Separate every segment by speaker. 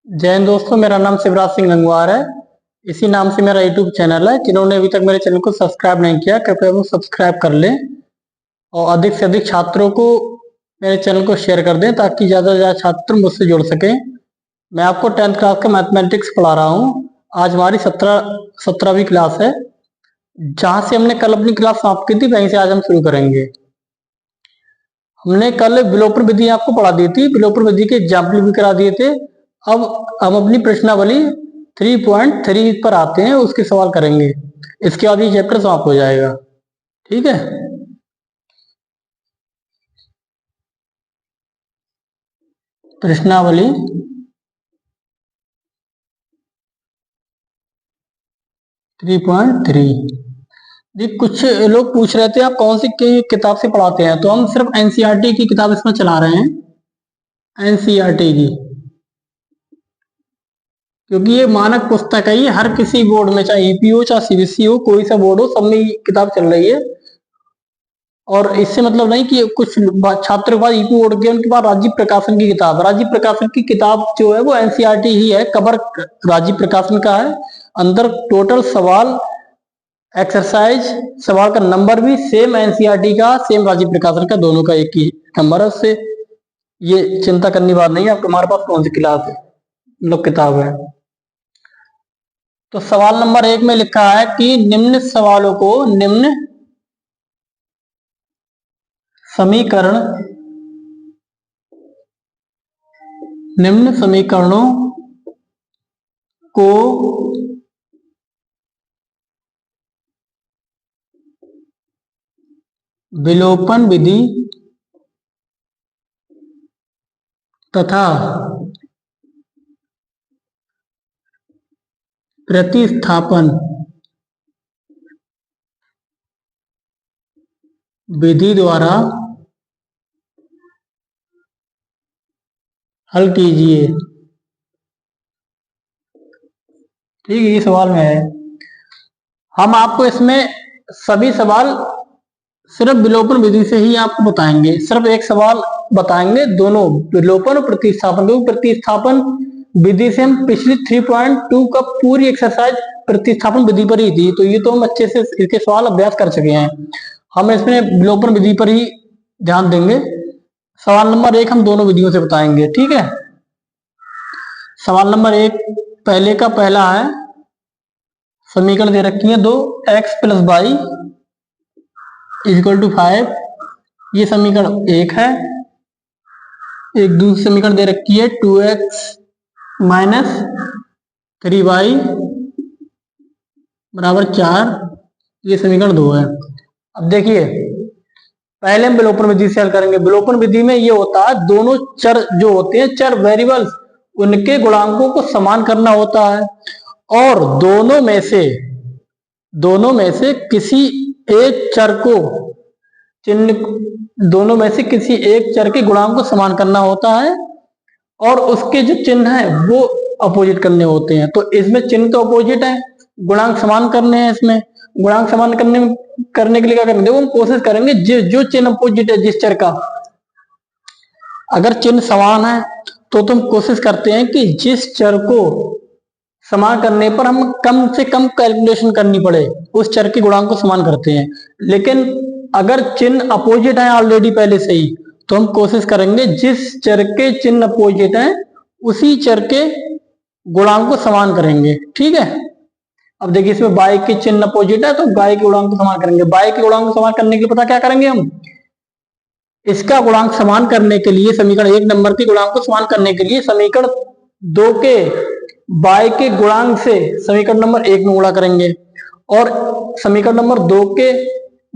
Speaker 1: जय हिंद दोस्तों, मेरा नाम शिवराज सिंह गंगवार है। इसी नाम से मेरा यूट्यूब चैनल है। जिन्होंने अभी तक मेरे चैनल को सब्सक्राइब नहीं किया, कृपया वो सब्सक्राइब कर लें और अधिक से अधिक छात्रों को मेरे चैनल को शेयर कर दें ताकि ज़्यादा से ज़्यादा छात्र मुझसे जुड़ सकें। मैं आपको 10th क्लास का मैथमेटिक्स पढ़ा रहा हूँ। आज हमारी 17वीं क्लास है। जहाँ से हमने कल अपनी क्लास समाप्त की थी, वहीं से आज हम शुरू करेंगे। हमने कल विलोपन विधि आपको पढ़ा दी थी, विलोपन विधि के एग्जाम्पल भी करा दिए थे। अब हम अपनी प्रश्नावली 3.3 पर आते हैं, उसके सवाल करेंगे। इसके बाद ये चैप्टर समाप्त हो जाएगा। ठीक है, प्रश्नावली 3.3। जी, कुछ लोग पूछ रहे थे आप कौन सी किताब से पढ़ाते हैं, तो हम सिर्फ एनसीईआरटी की किताब इसमें चला रहे हैं, एनसीईआरटी की, क्योंकि ये मानक पुस्तक है। ये हर किसी बोर्ड में, चाहे ईपी हो चाहे सीबीएसई हो, कोई सा बोर्ड हो, सब में किताब चल रही है। और इससे मतलब नहीं कि कुछ छात्र के पास ईपी बोर्ड के, उनके पास राजीव प्रकाशन की किताब, राजीव प्रकाशन की किताब जो है वो एनसीईआरटी ही है, कवर राजीव प्रकाशन का है। अंदर टोटल सवाल, एक्सरसाइज, सवाल का नंबर भी सेम एनसीईआरटी का, सेम राजीव प्रकाशन का, दोनों का एक ही नंबर है। उससे ये चिंता करने की बात नहीं है आपको, हमारे पास कौन सी क्लास है, मतलब किताब है। तो सवाल नंबर 1 में लिखा है कि निम्न सवालों को, समीकरण निम्न समीकरणों को विलोपन विधि तथा प्रतिस्थापन विधि द्वारा हल कीजिए। ठीक है, ये सवाल में है। हम आपको इसमें सभी सवाल सिर्फ विलोपन विधि से ही आपको बताएंगे। सिर्फ एक सवाल बताएंगे, दोनों विलोपन और प्रतिस्थापन, क्योंकि प्रतिस्थापन विधि से हम पिछली 3.2 का पूरी एक्सरसाइज प्रतिस्थापन विधि पर ही थी, तो ये तो हम अच्छे से इसके सवाल अभ्यास कर चुके हैं। हम इसमें विलोपन विधि पर ही ध्यान देंगे। सवाल नंबर 1 हम दोनों विधियों से बताएंगे। ठीक है, सवाल नंबर 1 पहले का पहला है, समीकरण दे रखी है 2x + y = 5। ये समीकरण 1 है। एक दूसरी समीकरण दे रखी है 2x - 3y = 4। ये समीकरण 2 है। अब देखिए, पहले हम विलोपन विधि से हल करेंगे। विलोपन विधि में ये होता है, दोनों चर जो होते हैं, चर वेरिएबल्स, उनके गुणांकों को समान करना होता है और दोनों में से किसी एक चर को दोनों में से किसी एक चर के गुणांक को समान करना होता है और उसके जो चिन्ह है वो अपोजिट करने होते हैं। तो इसमें चिन्ह तो अपोजिट है, गुणांक समान करने हैं। इसमें गुणांक समान करने के लिए क्या करेंगे, देखो हम कोशिश करेंगे जो चिन्ह अपोजिट है जिस चर का, अगर चिन्ह समान है तो तुम कोशिश करते हैं कि जिस चर को समान करने पर हम कम से कम कैलकुलेशन करनी पड़े, उस चर के गुणांक को समान करते हैं। लेकिन अगर चिन्ह अपोजिट है ऑलरेडी पहले से ही, तो हम कोशिश करेंगे जिस चर के चिन्ह अपोजिट है उसी चर के गुणांक को समान करेंगे। ठीक है, अब देखिए इसमें y के चिन्ह अपोजिट है तो y के गुणांक को समान करेंगे। y के गुणांक को समान करने के लिए पता क्या करेंगे हम, इसका गुणांक समान करने के लिए, समीकरण 1 नंबर के गुणांक को समान करने के लिए समीकरण 2 के y के गुणांक से समीकरण नंबर 1 में गुणा करेंगे और समीकरण नंबर 2 के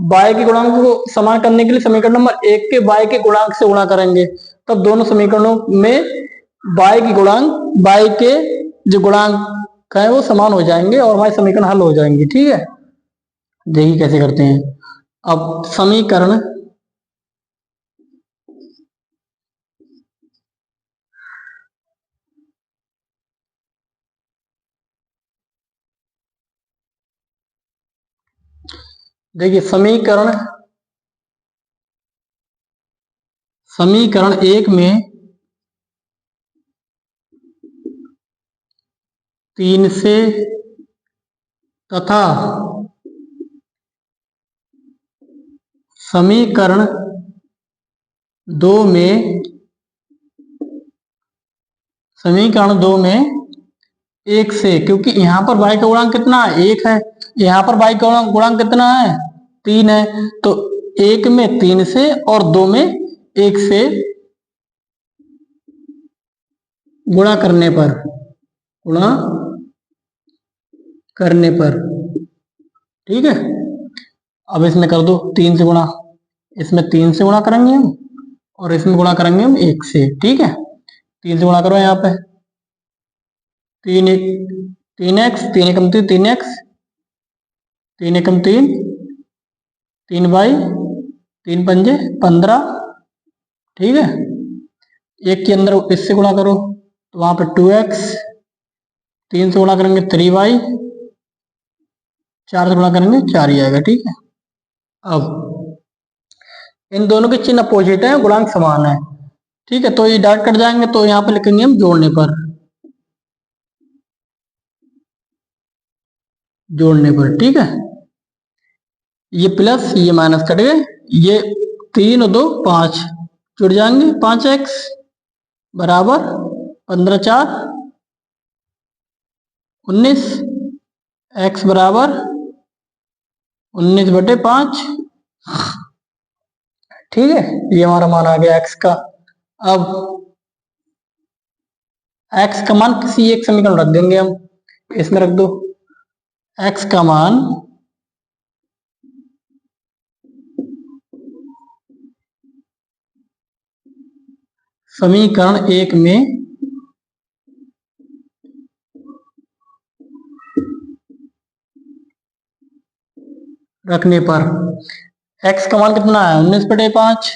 Speaker 1: y के गुणांक को समान करने के लिए समीकरण नंबर 1 के y के गुणांक से गुणा करेंगे। तब दोनों समीकरणों में y के जो गुणांक है वो समान हो जाएंगे और हमारे समीकरण हल हो जाएंगे। ठीक है, देखिए कैसे करते हैं। अब समीकरण देखिए, समीकरण 1 में 3 से तथा समीकरण 2 में 1 से, क्योंकि यहाँ पर y का गुणांक कितना है 1 है, यहाँ पर y का गुणांक कितना है 3 है, तो 1 में 3 से और 2 में 1 से गुणा करने पर ठीक है। अब इसमें कर दो 3 से गुणा, इसमें 3 से गुणा करेंगे हम और इसमें गुणा करेंगे हम 1 से, ठीक है। 3 से गुणा करो यहाँ पे 3x 3 एकम 3 3x 3 एकम 3 3y 3 पंजे 15, ठीक है। 1 के अंदर इससे गुणा करो तो वहां पे 2x, 3 से गुणा करेंगे 3y, 4 से गुणा करेंगे 4 ही आएगा, ठीक है। अब इन दोनों के चिन्ह अपोजिट है, गुणांक समान है, ठीक है। तो ये डायरेक्ट कट जाएंगे, तो यहाँ पे लिखेंगे हम जोड़ने पर, ठीक है। ये प्लस ये माइनस कट गए, ये 3 और 2 5 जुड़ जाएंगे, 5x बराबर 15 4 19, x बराबर 19/5, ठीक है। ये हमारा मान आ गया x का। अब x का मान किसी एक समीकरण रख देंगे हम, इसमें रख दो x का मान समीकरण 1 में रखने पर x का मान कितना है 19/5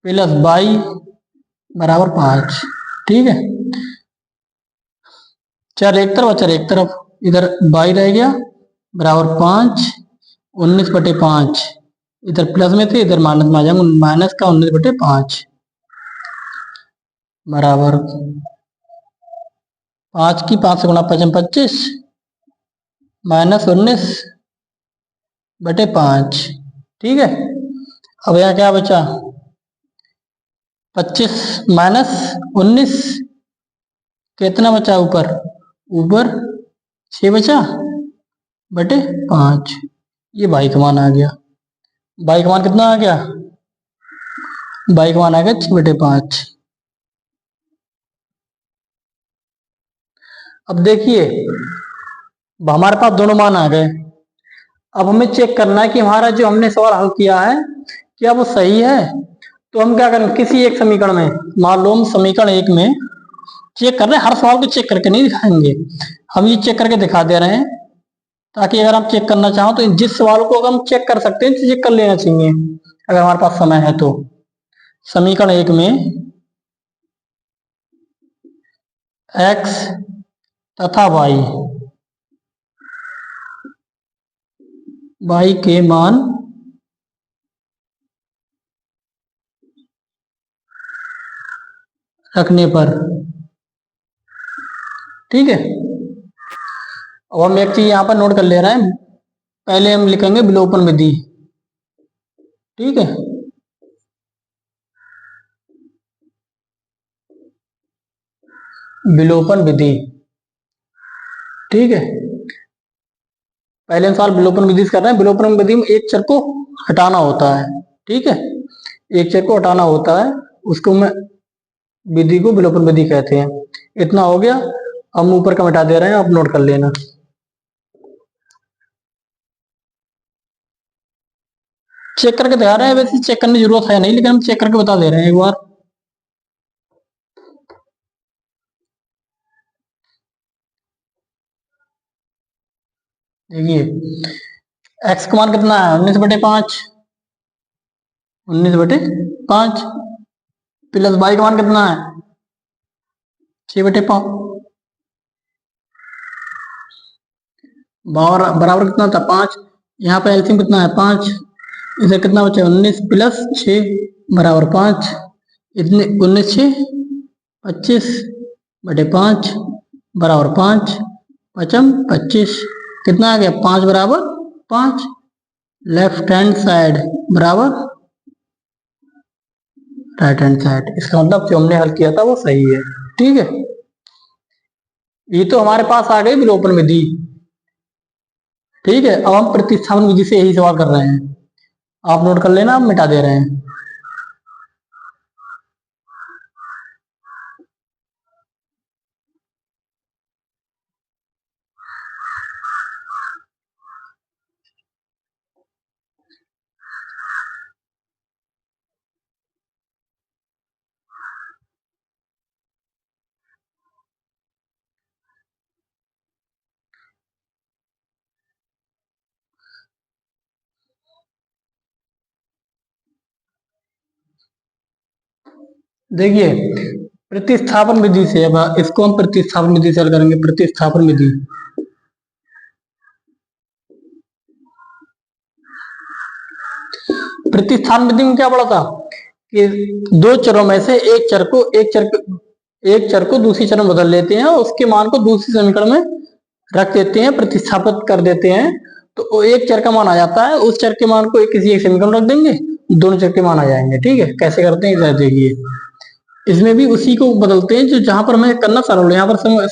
Speaker 1: प्लस y बराबर 5, ठीक है। चर एक तरफ चर एक तरफ, इधर y रह गया बराबर 5, 19/5, इधर प्लस में थे इधर माइनस में आ जाएंगे, माइनस का 19/5 बराबर 5 की 5 से गुणा 5 25 माइनस 19/5, ठीक है। अब यहाँ क्या बचा 25 माइनस 19 कितना बचा, ऊपर 6 बचा बटे 5, ये y का मान आ गया। y का मान कितना आ गया, y का मान आ गया 6/5। अब देखिए हमारे पास दोनों मान आ गए। अब हमें चेक करना है कि हमारा जो हमने सवाल हल किया है क्या वो सही है। तो हम क्या करेंगे, किसी एक समीकरण में, मान लो हम समीकरण 1 में चेक कर रहे हैं, हर सवाल को चेक करके नहीं दिखाएंगे, हम ये चेक करके दिखा दे रहे हैं ताकि अगर हम चेक करना चाहो तो जिस सवाल को अगर हम चेक कर सकते हैं तो चेक कर लेना चाहिए अगर हमारे पास समय है तो। समीकरण 1 में x तथा y के मान रखने पर, ठीक है। अब हम एक चीज यहां पर नोट कर ले रहे हैं, पहले हम लिखेंगे विलोपन विधि, ठीक है। विलोपन विधि, ठीक है। पहले हम सवाल विलोपन विधि से कर रहे हैं। विलोपन विधि में एक चर को हटाना होता है, ठीक है, एक चर को हटाना होता है, उसको मैं विधि को विलोपन विधि कहते हैं। इतना हो गया, हम ऊपर का मिटा दे रहे हैं, आप नोट कर लेना। चेक करके दिखा रहे हैं, वैसे चेक करने की जरूरत है नहीं, लेकिन हम चेक करके बता दे रहे हैं एक बार। देखिए x का मान कितना है 19/5, 19/5 प्लस y का मान कितना है 6/5 बराबर कितना था 5, यहाँ पे एलसीएम कितना है 5, इधर कितना बचा 19 प्लस 6 बराबर 5, इतने 19 6 25/5 बराबर 5, पचम 25। कितना आ गया? 5 बराबर 5। लेफ्ट हैंड साइड बराबर राइट हैंड साइड। इसका मतलब जो हमने हल किया था वो सही है। ठीक है, ये तो हमारे पास आ गई विलोपन विधि। ठीक है, अब हम प्रतिस्थापन विधि से यही सवाल कर रहे हैं। आप नोट कर लेना, हम मिटा दे रहे हैं। देखिए, प्रतिस्थापन विधि से, अब इसको हम प्रतिस्थापन विधि से हल करेंगे। प्रतिस्थापन विधि, प्रतिस्थापन विधि में क्या पड़ा था कि दो चरों में से एक चर को दूसरी चर में बदल लेते हैं और उसके मान को दूसरी समीकरण में रख देते हैं, प्रतिस्थापित कर देते हैं, तो वो एक चर का मान आ जाता है। उस चर के मान को किसी एक समीकरण में रख देंगे, दोनों चर के मान आ जाएंगे। ठीक है, कैसे करते हैं देखिए। इसमें भी उसी को बदलते हैं जो जहां पर हमें करना सरल हो। यहाँ पर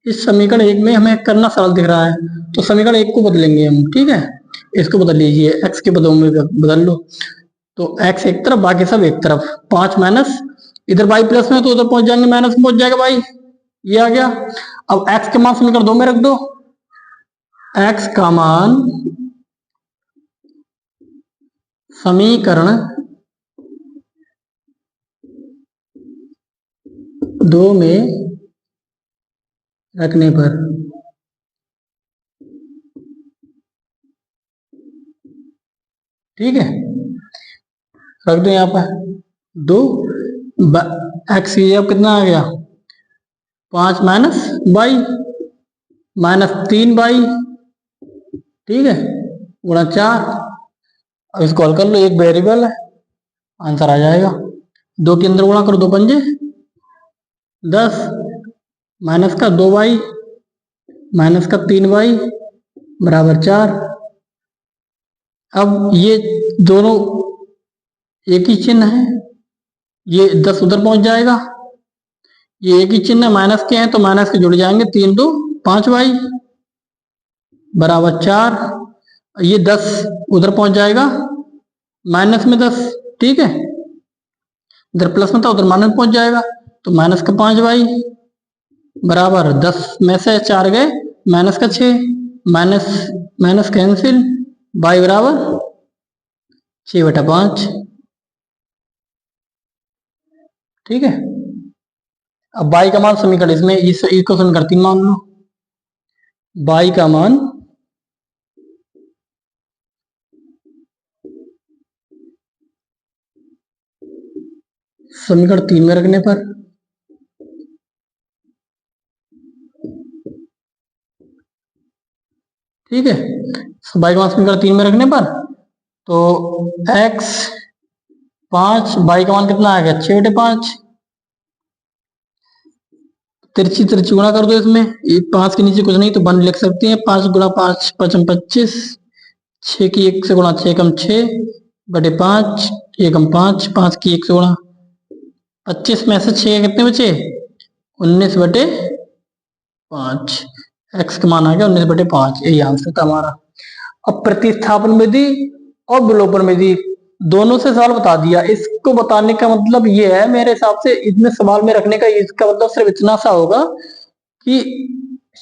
Speaker 1: इस समीकरण एक में हमें करना सरल दिख रहा है, तो समीकरण एक को बदलेंगे हम। ठीक है, इसको बदल लीजिए, एक्स के बदल में बदल लो, तो एक्स एक तरफ, बाकी सब एक तरफ। 5 माइनस, इधर बाई प्लस में तो उधर पहुंच जाएंगे, माइनस में पहुंच जाएगा बाई, ये आ गया। अब एक्स के मान समीकरण 2 में रख दो। एक्स का मान समीकरण 2 में रखने पर ठीक है, रख दो यहाँ पर 2। एक्स की जगह कितना आ गया? 5 माइनस बाई, -3 बाई, ठीक है, गुणा 4। अब इसको हल कर लो, एक वेरिएबल है, आंसर आ जाएगा। 2 के अंदर गुणा करो, 2 पंजे 10, माइनस का 2 बाई, माइनस का 3 बाई बराबर 4। अब ये दोनों एक ही चिन्ह है, ये 10 उधर पहुंच जाएगा, ये एक ही चिन्ह है, माइनस के हैं तो माइनस के जुड़ जाएंगे, 3 2 5 बाई बराबर 4। ये 10 उधर पहुंच जाएगा, माइनस में 10। ठीक है, इधर प्लस में था उधर माइनस में पहुंच जाएगा, तो माइनस का 5 बाई बराबर 10 में से 4 गए, माइनस का 6, माइनस माइनस कैंसिल, बाई बराबर 6/5। ठीक है, अब बाई का मान समीकरण इसमें इसको समीकरण 3 मान लो। बाई का मान समीकरण 3 में रखने पर ठीक है, बाई का मान समीकरण 3 में रखने पर तो x 5, बाई का मान कितना आ गया? 6/5। तिरछी तिरछी गुणा कर दो इसमें, ये 5 के नीचे कुछ नहीं तो 1 लिख सकते हैं। 5 गुणा 5 पचम 25, 6 की 1 से गुणा 6 कम 6/5, 1 कम 5, 5 की 1 से गुणा 25 में से 6 कितने बचे? 19/5। एक्स का मान आ गया 19/5, यही आंसर था हमारा। अब प्रतिस्थापन विधि और विलोपन विधि दोनों से सवाल बता दिया। इसको बताने का मतलब ये है मेरे हिसाब से, इसमें सवाल में रखने का इसका मतलब सिर्फ इतना सा होगा कि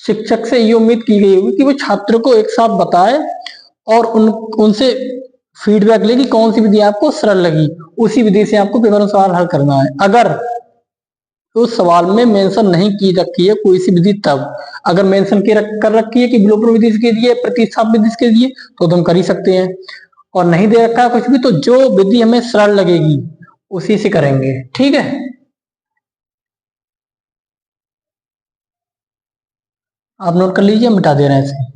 Speaker 1: शिक्षक से ये उम्मीद की गई होगी कि वो छात्र को एक साथ बताए और उनसे फीडबैक ले कि कौन सी विधि आपको सरल लगी, उसी विधि से आपको पेपर में सवाल हल करना है। अगर उस सवाल में मेंशन नहीं की रखी है कोई सी विधि, तब अगर मेंशन कर रखी है कि विलोपन विधि के लिए, प्रतिस्थापन विधि के लिए, तो हम कर ही सकते हैं। और नहीं दे रखा है कुछ भी, तो जो विधि हमें सरल लगेगी उसी से करेंगे। ठीक है, आप नोट कर लीजिए, मिटा दे रहे हैं इसे।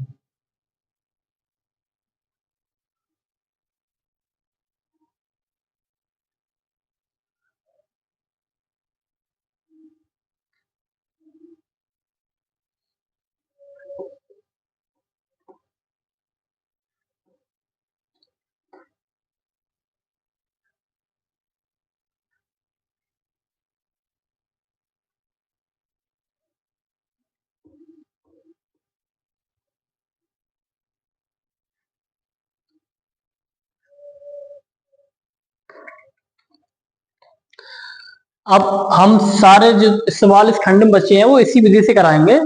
Speaker 1: अब हम सारे जो सवाल इस खंड में बचे हैं वो इसी विधि से कराएंगे,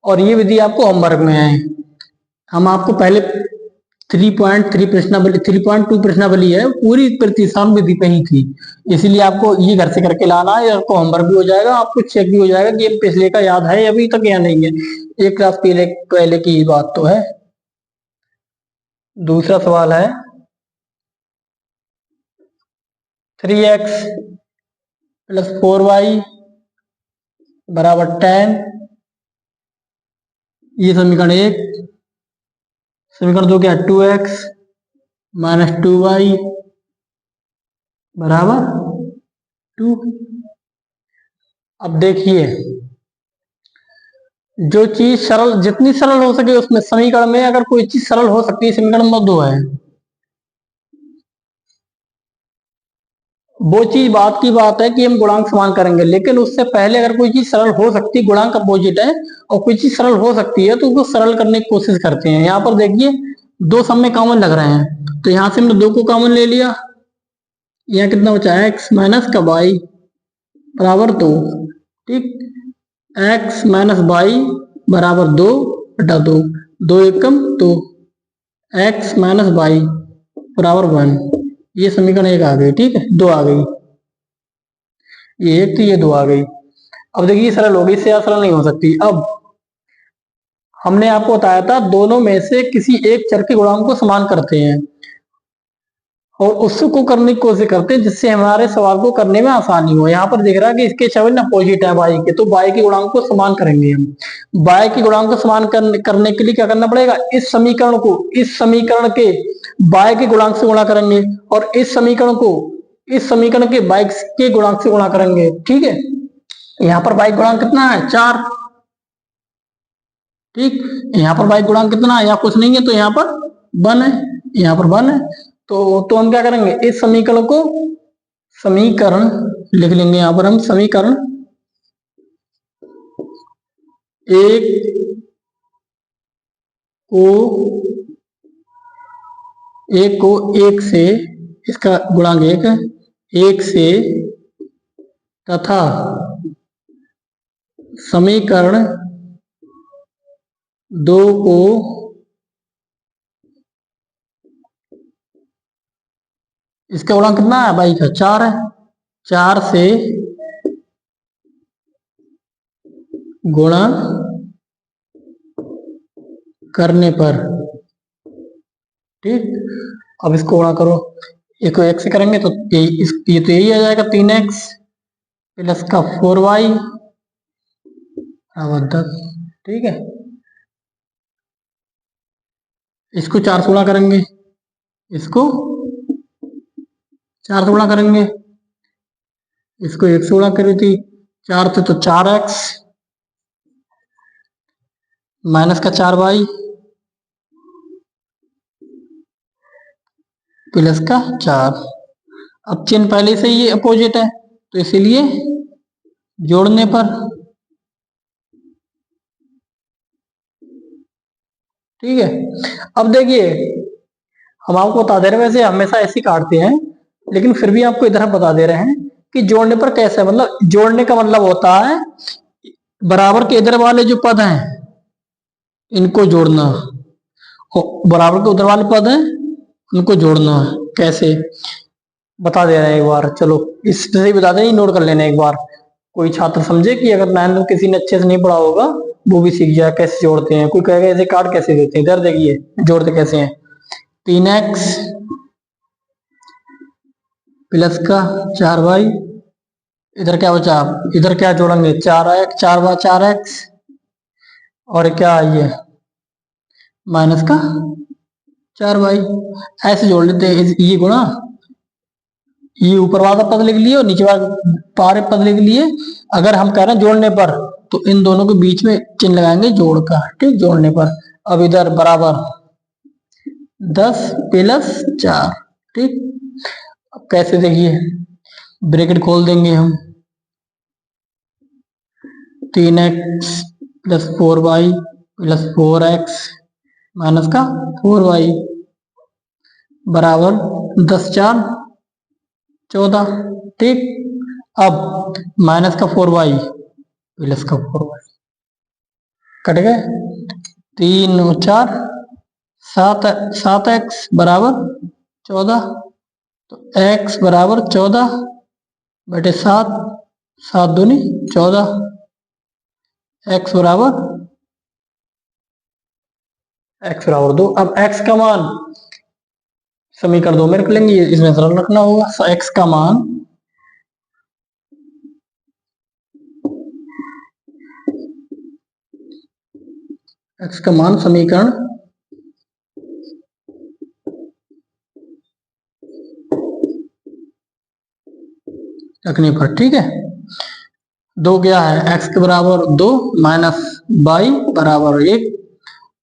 Speaker 1: और ये विधि आपको होमवर्क में है। हम आपको पहले 3.3 प्रश्नावली 3.2 प्रश्नावली है पूरी प्रतिस्थापन विधि पे ही थी, इसलिए आपको ये घर से करके लाना है, आपको होमवर्क भी हो जाएगा, आपको चेक भी हो जाएगा कि ये पिछले का याद है अभी तक या नहीं है। एक क्लास पहले पहले की बात तो है। दूसरा सवाल है 3x + 4y = 10। ये समीकरण 1। समीकरण 2 क्या है? 2x - 2y = 2। अब देखिए, जो चीज सरल, जितनी सरल हो सके उसमें समीकरण में अगर कोई चीज सरल हो सकती है समीकरण नंबर 2 है, वो चीज बात की बात है कि हम गुणांक समान करेंगे, लेकिन उससे पहले अगर कोई चीज सरल हो सकती है, गुणांक अपोजिट है और कोई चीज सरल हो सकती है तो उसको सरल करने की कोशिश करते हैं। यहाँ पर देखिए दो सब में कॉमन लग रहे हैं, तो यहाँ से हमने 2 को कॉमन ले लिया, यहाँ कितना बचा है? x - y = 2। ठीक, x - y = 2/2, 2 एकम 2, x - y = 1। ये समीकरण 1 आ गई। ठीक है, 2 आ गई, ये 1 तो ये 2 आ गई। अब देखिए सरल हो गई, इससे सरल नहीं हो सकती। अब हमने आपको बताया था दोनों में से किसी एक चर के गुणांक को समान करते हैं और उसको करने की कोशिश करते हैं जिससे हमारे सवाल को करने में आसानी हो। यहाँ पर दिख रहा है कि इसके चिन्ह अपोजिट है y के, तो y के गुणांक को समान करेंगे हम। y के गुणांक को समान करने के लिए क्या करना पड़ेगा? इस समीकरण को इस समीकरण के y के गुणांक से गुणा करेंगे और इस समीकरण को इस समीकरण के y के गुणांक से गुणा करेंगे। ठीक है, यहाँ पर y गुणांक कितना है? 4। ठीक, यहाँ पर y गुणांक कितना है? यहाँ कुछ नहीं है तो यहाँ पर 1 है, यहाँ पर 1 है। तो हम क्या करेंगे? इस समीकरण को समीकरण लिख लेंगे, यहाँ पर हम समीकरण 1 को 1 से, इसका गुणांक 1 है, 1 से तथा समीकरण 2 को इसका गुणांक कितना है? y का 4 है, 4 से गुणा करने पर। ठीक, अब इसको गुणा करो, एक को 1 से करेंगे तो ये तो यही आ जाएगा 3x + का 4y = 10। ठीक है, इसको 4 से गुणा करेंगे, इसको 4 से गुणा करेंगे, इसको 1 से गुणा करी थी 4 से, तो 4x - का 4y + का 4। अब चिन्ह पहले से ये अपोजिट है तो इसीलिए जोड़ने पर। ठीक है, अब देखिए हम आपको बता दे रहे हैं, वैसे हमेशा ऐसे काटते हैं लेकिन फिर भी आपको इधर बता दे रहे हैं कि जोड़ने पर कैसे, मतलब जोड़ने का मतलब होता है बराबर के इधर वाले जो पद हैं इनको जोड़ना, बराबर के उधर वाले पद हैं उनको जोड़ना। कैसे बता दे रहे हैं एक बार, चलो इससे ही बता दें, नोट कर लेना एक बार, कोई छात्र समझे कि अगर 9th में किसी ने अच्छे से नहीं पढ़ा होगा वो भी सीख जाए कैसे जोड़ते हैं। कोई कहेगा ऐसे कार्ड कैसे देते हैं, इधर देखिए जोड़ते कैसे हैं। 3x + का 4y, इधर क्या बचा? इधर क्या जोड़ेंगे? 4x और क्या ये माइनस का 4y, ऐसे जोड़ लेते हैं। ये गुणा, ये ऊपर वाला पद लिख लिए और नीचे वाला पारे पद लिख लिए। अगर हम कह रहे हैं जोड़ने पर तो इन दोनों के बीच में चिन्ह लगाएंगे जोड़ का। ठीक, जोड़ने पर। अब इधर बराबर 10 + 4। ठीक, अब कैसे देखिए, ब्रैकेट खोल देंगे हम, 3x + 4y + 4x - का 4y = 10 × 4 = 14। ठीक, अब माइनस का 4y प्लस का 4y कट गए, 3 और 4 7, 7x बराबर 14, तो x बराबर 14 बटे 7, 7 दूनी 14, x बराबर 2। अब x का मान समीकरण 2 में रख लेंगे, इसमें सरल रखना होगा। x का मान समीकरण रखने पर, ठीक है, 2 क्या है, x के बराबर 2 माइनस y बराबर 1,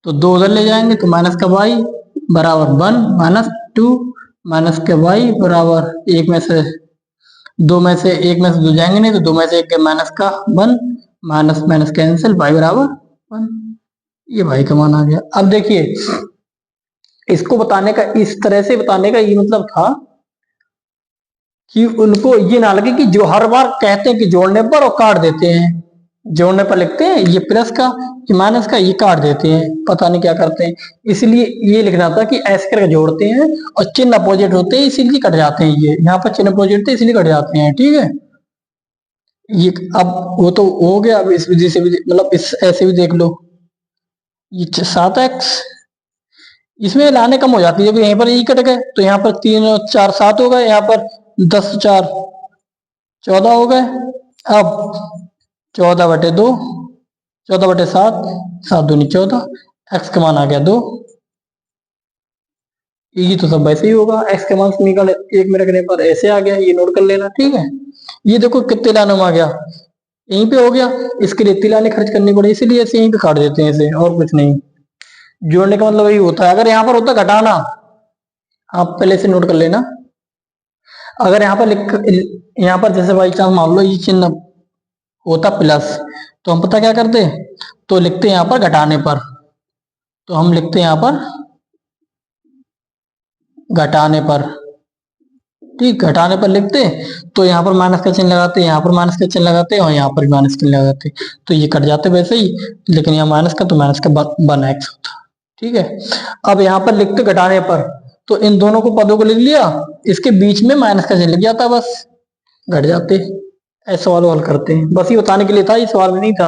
Speaker 1: तो 2 उधर ले जाएंगे तो माइनस का y बराबर 1 माइनस 2 माइनस के y बराबर 1 में से 2 में से 1 में से 2 जाएंगे नहीं, तो 2 में से 1 के माइनस का 1 माइनस माइनस कैंसिल, y बराबर 1। ये y का मान आ गया। अब देखिए इसको बताने का, इस तरह से बताने का ये मतलब था कि उनको ये ना लगे कि जो हर बार कहते हैं कि जोड़ने पर और काट देते हैं, जोड़ने पर लिखते हैं ये प्लस का, ये माइनस का, ये काट देते हैं, पता नहीं क्या करते हैं। इसलिए ये लिखना था कि ऐसे करके जोड़ते हैं और चिन्ह अपोजिट होते हैं इसीलिए कट जाते हैं, ये यहाँ पर चिन्ह अपोजिट थे इसलिए कट जाते हैं, ठीक है। ये अब वो तो हो गया, अब इस विधि से भी मतलब इस ऐसे भी देख लो, ये 7x इसमें लाने कम हो जाती है, जब यहीं पर यही कट गए तो यहाँ पर 3 और 4 7 हो गए, यहाँ पर 10 4 14 हो गए। अब 14 बटे 2, 14 बटे 7, 7 दूनी 14, x का मान आ गया 2। ये तो सब वैसे ही होगा, x का मान समीकरण 1 में रखने पर ऐसे आ गया, ये नोट कर लेना, ठीक है। ये देखो कितने लानों में आ गया, यहीं पे हो गया, इसके लिए इतनी लाने खर्च करनी पड़ी, इसीलिए ऐसे यहीं पे काट देते हैं इसे, और कुछ नहीं। जोड़ने का मतलब यही होता है। अगर यहाँ पर होता घटाना, आप पहले से नोट कर लेना, अगर यहाँ पर यहाँ पर जैसे बाई चांस मान लो ये चिन्ह होता प्लस, तो हम पता क्या करते, तो लिखते यहाँ पर घटाने पर, तो हम लिखते यहाँ पर घटाने पर, ठीक, घटाने पर लिखते तो यहाँ पर माइनस का चिन्ह लगाते, यहाँ पर माइनस का चिन्ह लगाते और यहाँ पर भी माइनस चिन्ह लगाते, तो ये कट जाते वैसे ही, लेकिन यहाँ माइनस का तो माइनस का 1x होता, ठीक है। अब यहाँ पर लिखते घटाने पर, तो इन दोनों को पदों को लिख लिया, इसके बीच में माइनस का चिन्ह लग जाता, बस घट जाते। ऐसे सवाल हल करते हैं, बस ये बताने के लिए था, ये सवाल में नहीं था,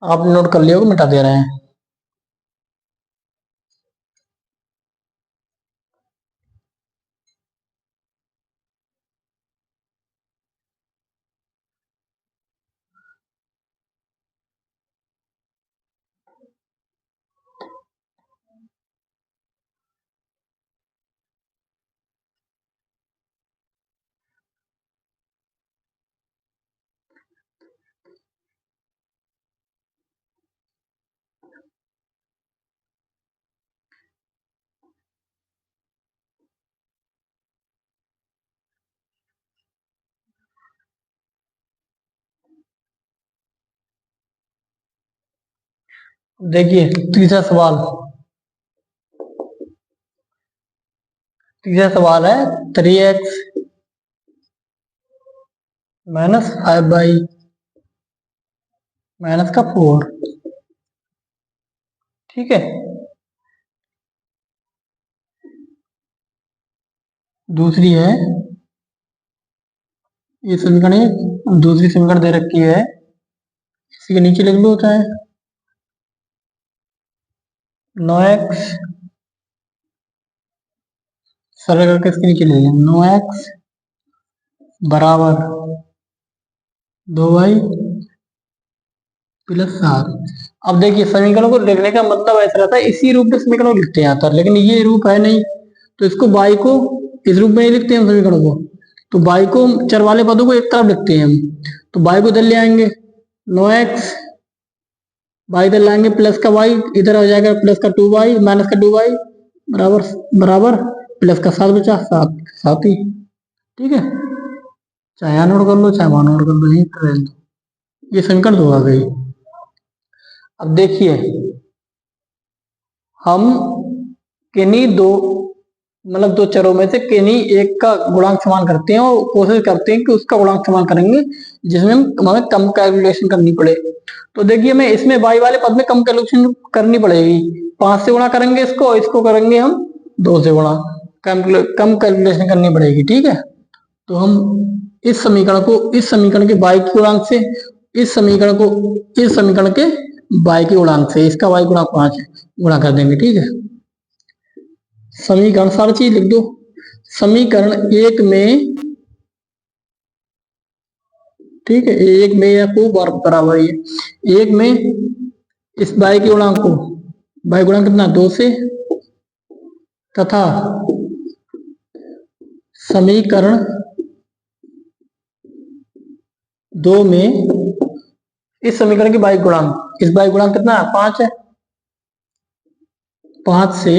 Speaker 1: आपने नोट कर लिया होगा, मिटा दे रहे हैं। देखिए तीसरा सवाल, है 3x माइनस 5y माइनस का 4, ठीक है। दूसरी है, ये समीकरण, दूसरी समीकरण दे रखी है, इसी के नीचे लिख लो, होता है 9x, सरल करके इसके नीचे ले लें, 9x बराबर 2y प्लस 7। अब देखिए समीकरणों को लिखने का मतलब ऐसा रहता है, इसी रूप में समीकरणों को लिखते हैं यहाँ पर, लेकिन ये रूप है नहीं, तो इसको y को इस रूप में नहीं लिखते हैं समीकरणों को, तो y को चर वाले पदों को एक तरफ लिखते हैं हम, तो y को इधर ले आएंगे 9x, y इधर लाएंगे प्लस का y, इधर हो जाएगा प्लस का 2y माइनस का 2y बराबर बराबर प्लस का 7 बचा 7 7 ही, ठीक है। चाहे यहाँ नोट कर लो चाहे वहां नोट कर लो, यही कर दो, ये समीकरण 2 आ गई। अब देखिए हम किन्हीं दो मतलब दो चरों में से किन्हीं एक का गुणांक समान करते हैं और कोशिश करते हैं कि उसका गुणांक समान करेंगे जिसमें हमें कम कैलकुलेशन करनी पड़े। तो देखिए मैं इसमें y वाले पद में कम कैलकुलेशन करनी पड़ेगी, 5 से गुणा करेंगे इसको, इसको करेंगे हम 2 से गुणा, कम कैलकुलेशन करनी पड़ेगी। ठीक है, तो हम इस समीकरण के y के गुणांक से इस समीकरण के y के गुणांक से, इसका y गुणांक 5 है, गुणा कर देंगे। ठीक है, समीकरण सारी चीज लिख दो। समीकरण एक में, ठीक है, एक में या को बराबर है, एक में इस y के गुणांक को, y गुणांक कितना 2 से, तथा समीकरण 2 में इस समीकरण के y गुणांक, इस y गुणांक कितना है 5 है, 5 से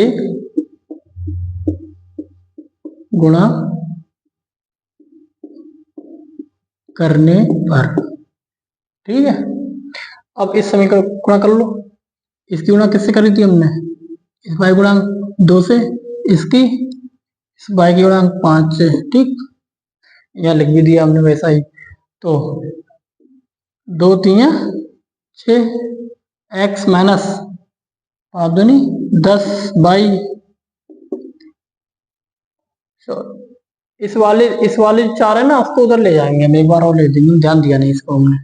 Speaker 1: गुणा करने पर। ठीक है, अब इस समीकरण को गुणा कर लो, इसकी गुणा किससे करी थी हमने, इस y गुणांक 2 से, इसकी इस y की गुणांक 5 से। ठीक, यहाँ लिख भी दिया हमने वैसा ही। तो 2 3 6 x माइनस 5 दूनी 10 बाई, इस वाले 4 है ना, उसको उधर ले जाएंगे हम, एक बार और ले देंगे, ध्यान दिया नहीं इसको हमने।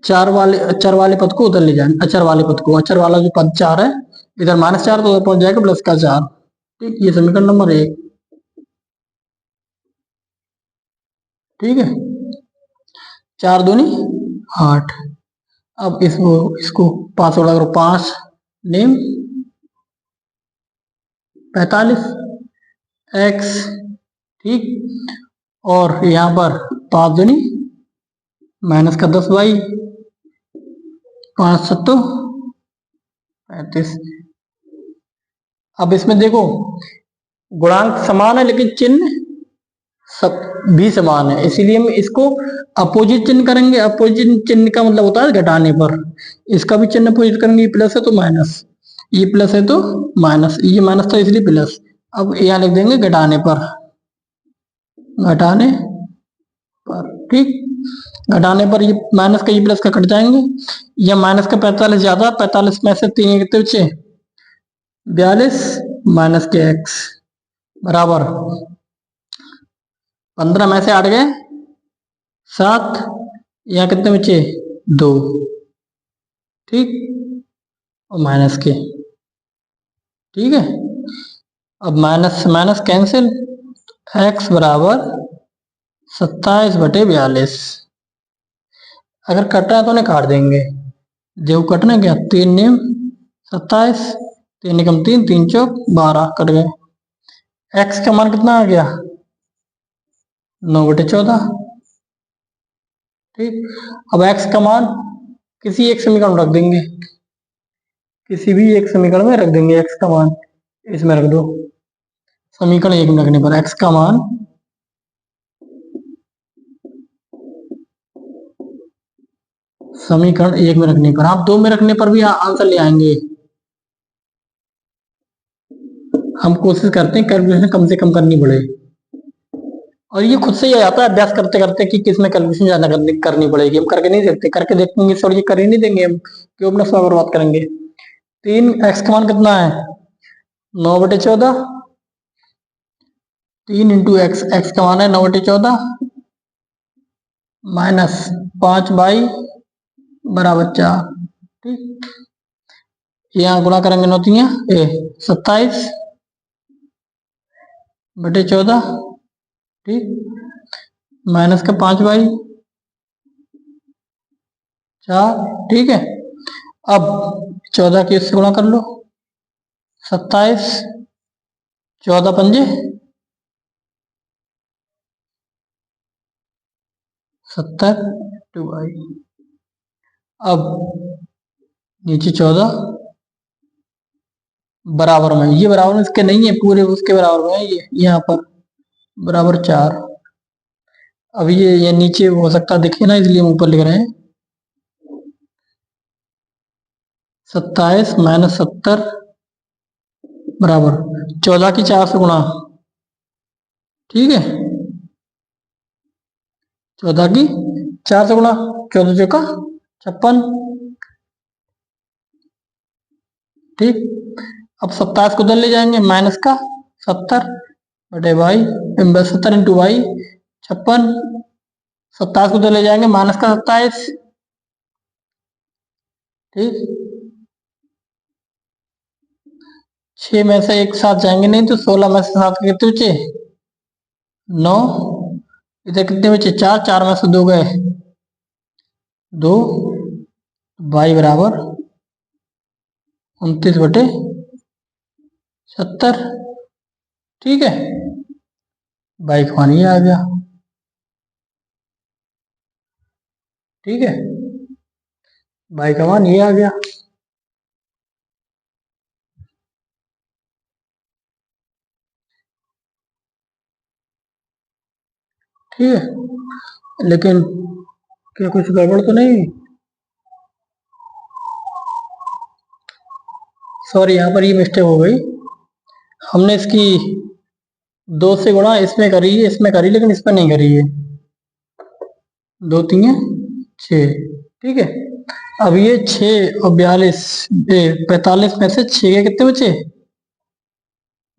Speaker 1: 4 वाले पद को उधर ले जाएंगे, अचर वाले पद को, अचर वाला जो पद 4 है इधर -4 तो उधर पहुंच जाएगा प्लस का 4। ठीक, ये समीकरण नंबर 1। ठीक है, 4 दूनी 8। अब इसको 5 से करो, 5 नेम 45 x। ठीक, और यहाँ पर 5 दूनी माइनस का 10 बाई 5 सत्तो 35। अब इसमें देखो गुणांक समान है लेकिन चिन्ह सब भी समान है, इसीलिए हम इसको अपोजिट चिन्ह करेंगे। अपोजिट चिन्ह का मतलब होता है घटाने पर, इसका भी चिन्ह अपोजिट करेंगे, ये प्लस है तो माइनस, ये प्लस है तो माइनस, ये माइनस था इसलिए प्लस। अब यहाँ लिख देंगे घटाने पर, घटाने पर। ठीक, घटाने पर ये माइनस का ये प्लस का कट जाएंगे, या माइनस का 45 ज्यादा, 45 में से 3 कितने बचे 42 माइनस के x बराबर 15 में से 8 गए 7, यहाँ कितने बचे 2। ठीक, और माइनस के। ठीक है, अब माइनस माइनस कैंसिल, x बराबर 27/42। अगर कटना है तो उन्हें काट देंगे, जो कटना क्या 3 नेम 27, 3 निकम 3, 3 चौक 12 कट गए। x का मान कितना आ गया 9/14। ठीक, अब x का मान किसी एक समीकरण में रख देंगे, किसी भी एक समीकरण में रख देंगे x का मान, इसमें रख दो। समीकरण 1 में रखने पर x का मान समीकरण 1 में रखने पर, आप 2 में रखने पर भी आंसर ले आएंगे। हम कोशिश करते हैं कैलकुलेशन कम से कम करनी पड़े, और ये खुद से ही आ जाता है अभ्यास करते करते कि किसमें कैलकुलेशन ज्यादा करनी पड़ेगी। हम करके नहीं देखते, करके देखेंगे सर ये कर ही नहीं देंगे, हम क्यों अपना समय बर्बाद करेंगे। 3x का मान कितना है 9/14, 3 इंटू एक्स, एक्स का मान है 9/14 माइनस 5 बाई बराबर 4। ठीक, यहाँ गुणा करेंगे 9 3 27/14। ठीक, माइनस का 5 बाई 4। ठीक है, अब 14 के इससे गुणा कर लो, 27, 14 पंजे 70 2 आई। अब नीचे 14 बराबर में, ये बराबर में इसके नहीं है, पूरे उसके बराबर में है, ये यहाँ पर बराबर 4। अब ये नीचे हो सकता दिखे ना, इसलिए हम ऊपर लिख रहे हैं 27 माइनस 70 बराबर 14 की 4 से गुणा। ठीक है, 14 की 4 से गुणा, 14 चौका 56। ठीक, अब 27 को उधर ले जाएंगे, माइनस का 70 बटे वाई, 70 इंटू वाई 56। 27 को उधर ले जाएंगे, माइनस का 27। ठीक, 6 में से एक साथ जाएंगे नहीं तो 16 में से 7 कितने बचे? 9। इधर कितने बचे? 4, 4 में से 2 गए 2। वाई बराबर 29 बटे 70। ठीक है, वाई का मान ये आ गया। ठीक है, वाई का मान ये आ गया। ठीक है, लेकिन क्या कुछ गड़बड़ तो नहीं? सॉरी, यहाँ पर ये मिस्टेक हो गई। हमने इसकी 2 से गुणा इसमें करी है, इसमें करी, लेकिन इसमें नहीं करी है। 2 3 6। ठीक है, अब ये 6 और 42 45 में से 6 के कितने बचे?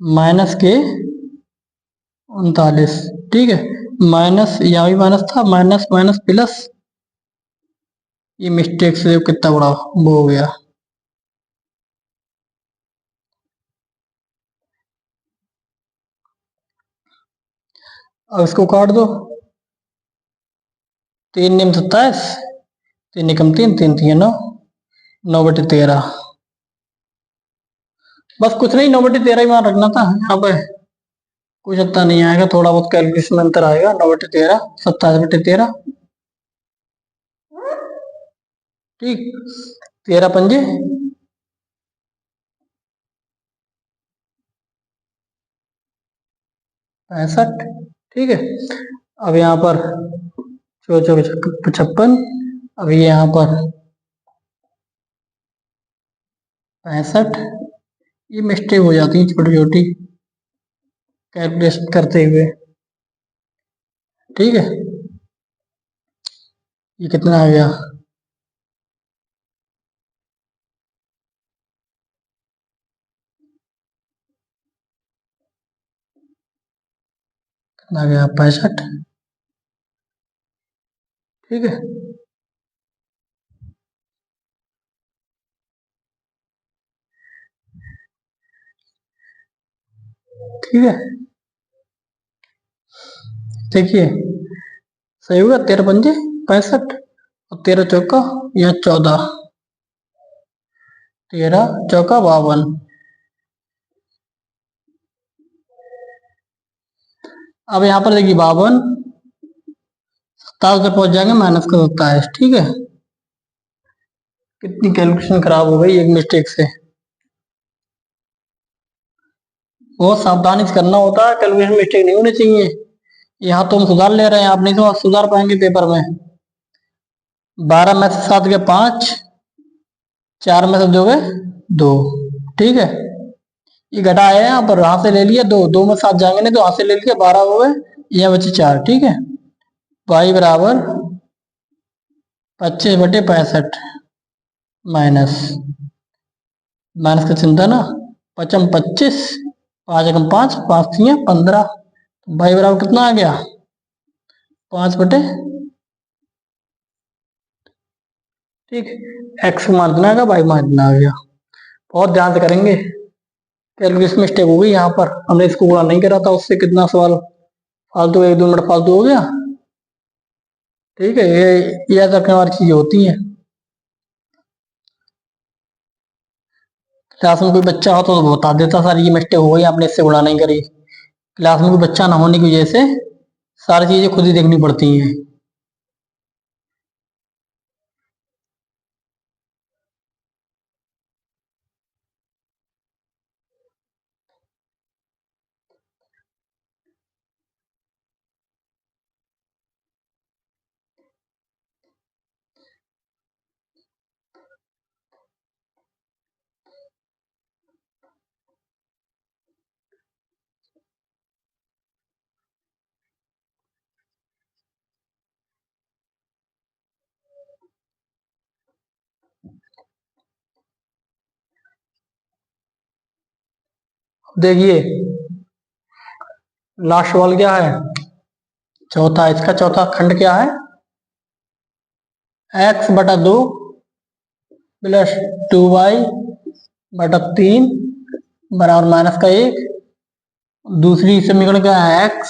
Speaker 1: माइनस के 39। ठीक है, माइनस, यहाँ भी माइनस था, माइनस माइनस प्लस, ये मिस्टेक से कितना बड़ा वो हो गया। अब इसको काट दो। 3 निम 27, 3 निकम 3, 3 3 9, 9 बटे 13। बस कुछ नहीं, 9 बटे 13 ही मान रखना था यहाँ पे। कुछ अच्छा नहीं आएगा, थोड़ा बहुत कैलकुलेशन में अंतर आएगा। 9 बटे 13, 27 बटे 13। ठीक, 13 पंजे 65। ठीक है, अब यहाँ पर 56। अब ये यहाँ पर 65। ये मिस्टेक हो जाती है छोटी छोटी कैलकुलेशन करते हुए। ठीक है, ये कितना आ गया? कितना आ गया? 65। ठीक है, ठीक है, देखिए सही होगा। 13 पंजे 65 और 13 चौका या 14, 13 चौका 52। अब यहाँ पर देखिए 52, 27 पे पहुंच जाएंगे, माइनस का 27। ठीक है, कितनी कैलकुलेशन खराब हो गई एक मिस्टेक से। बहुत सावधानी से करना होता है, कैलकुलेशन मिस्टेक नहीं होनी चाहिए। यहाँ तो हम सुधार ले रहे हैं, आप नहीं तो सुधार पाएंगे पेपर में। 12 में से 7 गए 5, 4 में से 2 गए 2। ठीक है, ये घटा है, यहाँ पर यहाँ से ले लिया 2, 2 में 7 जाएंगे नहीं तो यहाँ से ले लिया 12 हो गए, यहाँ बचे 4। ठीक है, y बराबर 25 बटे 65 माइनस, माइनस का चिंता ना, 5 25, 5 एकम 5, 5 3 15। y बराबर कितना आ गया? 5 बटे। ठीक, x मान इतना आ गया, y मान इतना आ गया। बहुत ध्यान से करेंगे, कैलकुलेशन मिस्टेक हो गई यहाँ पर, हमने इसको गुणा नहीं करा था, उससे कितना सवाल फालतू, 1 2 मिनट फालतू हो गया। ठीक है, ये याद रखने वाली चीजें होती हैं। क्लास में कोई बच्चा हो तो बता देता सर ये मिस्टेक हो गई, आपने इससे गुणा नहीं करी। क्लास में कोई बच्चा ना होने की वजह से सारी चीजें खुद ही देखनी पड़ती हैं। देखिए लास्ट वाला क्या है, चौथा, इसका चौथा खंड क्या है, x बटा 2 प्लस 2y/3 बराबर माइनस का 1। दूसरी समीकरण क्या है, x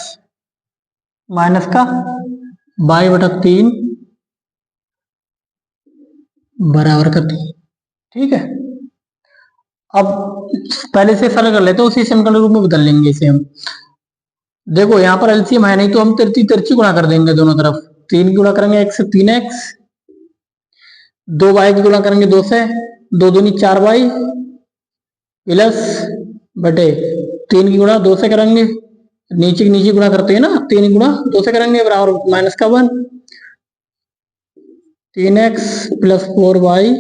Speaker 1: माइनस का y/3 बराबर का 3। ठीक है, अब पहले से सरल कर लेते हैं, उसी समीकरण रूप में बदल लेंगे इसे हम। देखो यहाँ पर एलसीएम है नहीं, तो हम तिरछी तिरछी गुणा कर देंगे दोनों तरफ। 3 गुणा करेंगे x से 3x, 2y की गुणा करेंगे 2 से, 2 दूनी 4y प्लस बटे 3 की गुणा 2 से करेंगे, नीचे की नीचे गुणा करते हैं ना, 3 गुणा 2 से करेंगे बराबर माइनस का 1। 3x प्लस 4y,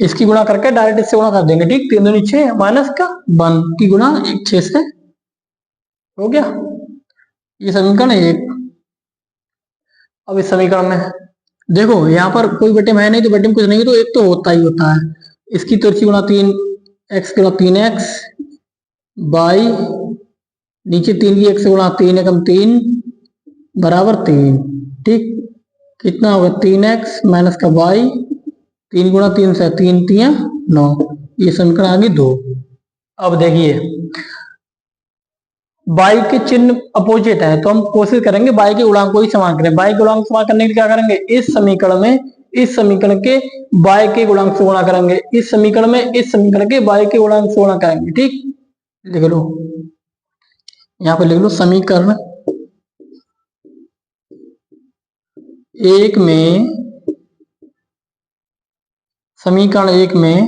Speaker 1: इसकी गुणा करके डायरेक्ट इससे गुणा कर देंगे। ठीक, 3 दूनी 6 माइनस का 1 की गुणा 6 से हो गया। ये समीकरण है एक। अब इस समीकरण में देखो यहाँ पर कोई बटे में है नहीं, तो बटे में कुछ नहीं, तो एक तो होता ही होता है। इसकी तिरछी गुणा 3 x गुणा 3x बाई नीचे 3 की 1 से गुणा 3 एकम 3 बराबर 3। ठीक, कितना होगा 3x माइनस का y, 3 गुणा 3 से 3 3 9। ये समीकरण आ गई 2। अब देखिए y के चिन्ह अपोजिट है, तो हम कोशिश करेंगे y के गुणांक को ही समान करें। y के गुणांक समान करने के लिए क्या करेंगे, इस समीकरण में इस समीकरण के y के गुणांक से गुणा करेंगे, इस समीकरण में इस समीकरण के y के गुणांक से गुणा करेंगे। ठीक, लिख लो, यहाँ पे लिख लो समीकरण एक में, समीकरण एक में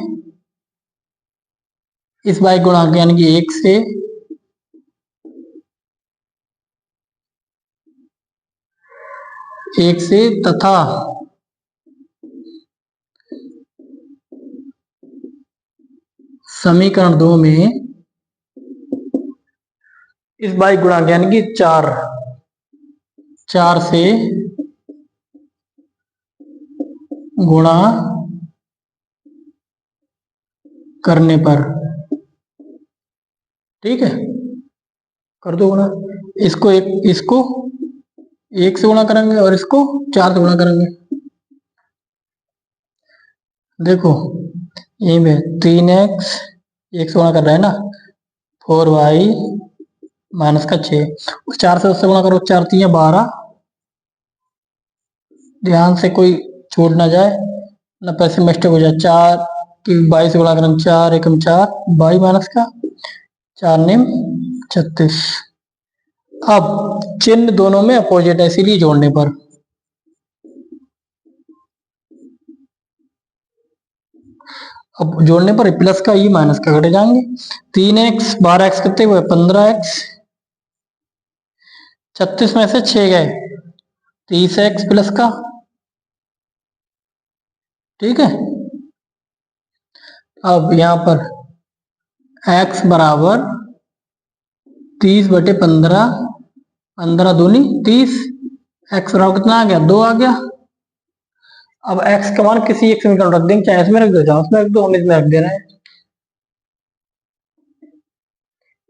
Speaker 1: इस y गुणांक यानी कि 1 से तथा समीकरण 2 में इस y गुणांक यानी कि 4 से गुणा करने पर, ठीक है, कर दो गुणा। इसको एक से गुणा करेंगे और इसको 4 से गुणा करेंगे। देखो ये में 3x एक से गुणा कर रहा है ना, 4y माइनस का 6, उस 4 से उससे गुणा करो, 4 3 12। ध्यान से कोई छूट ना जाए ना, पैसे मिस्टेक हो जाए। 4 की 22 से गुणा करेंगे, 4 एकम 4 22 माइनस का 4 नेम 36। अब चिन्ह दोनों में अपोजिट है, इसीलिए जोड़ने पर अब जोड़ने पर प्लस का ई माइनस का घटे जाएंगे। 3x 12x कितने हुए, 15x, 36 में से 6 गए, 30x प्लस का। ठीक है, अब यहां पर x बराबर 30/15, 15 दूनी 30, x बराबर कितना आ गया, 2 आ गया। अब x का मान किसी एक समीकरण रख देंगे, चाहे इसमें रख दो चाहे उसमें रख दो, हम इसमें रख दे रहे हैं,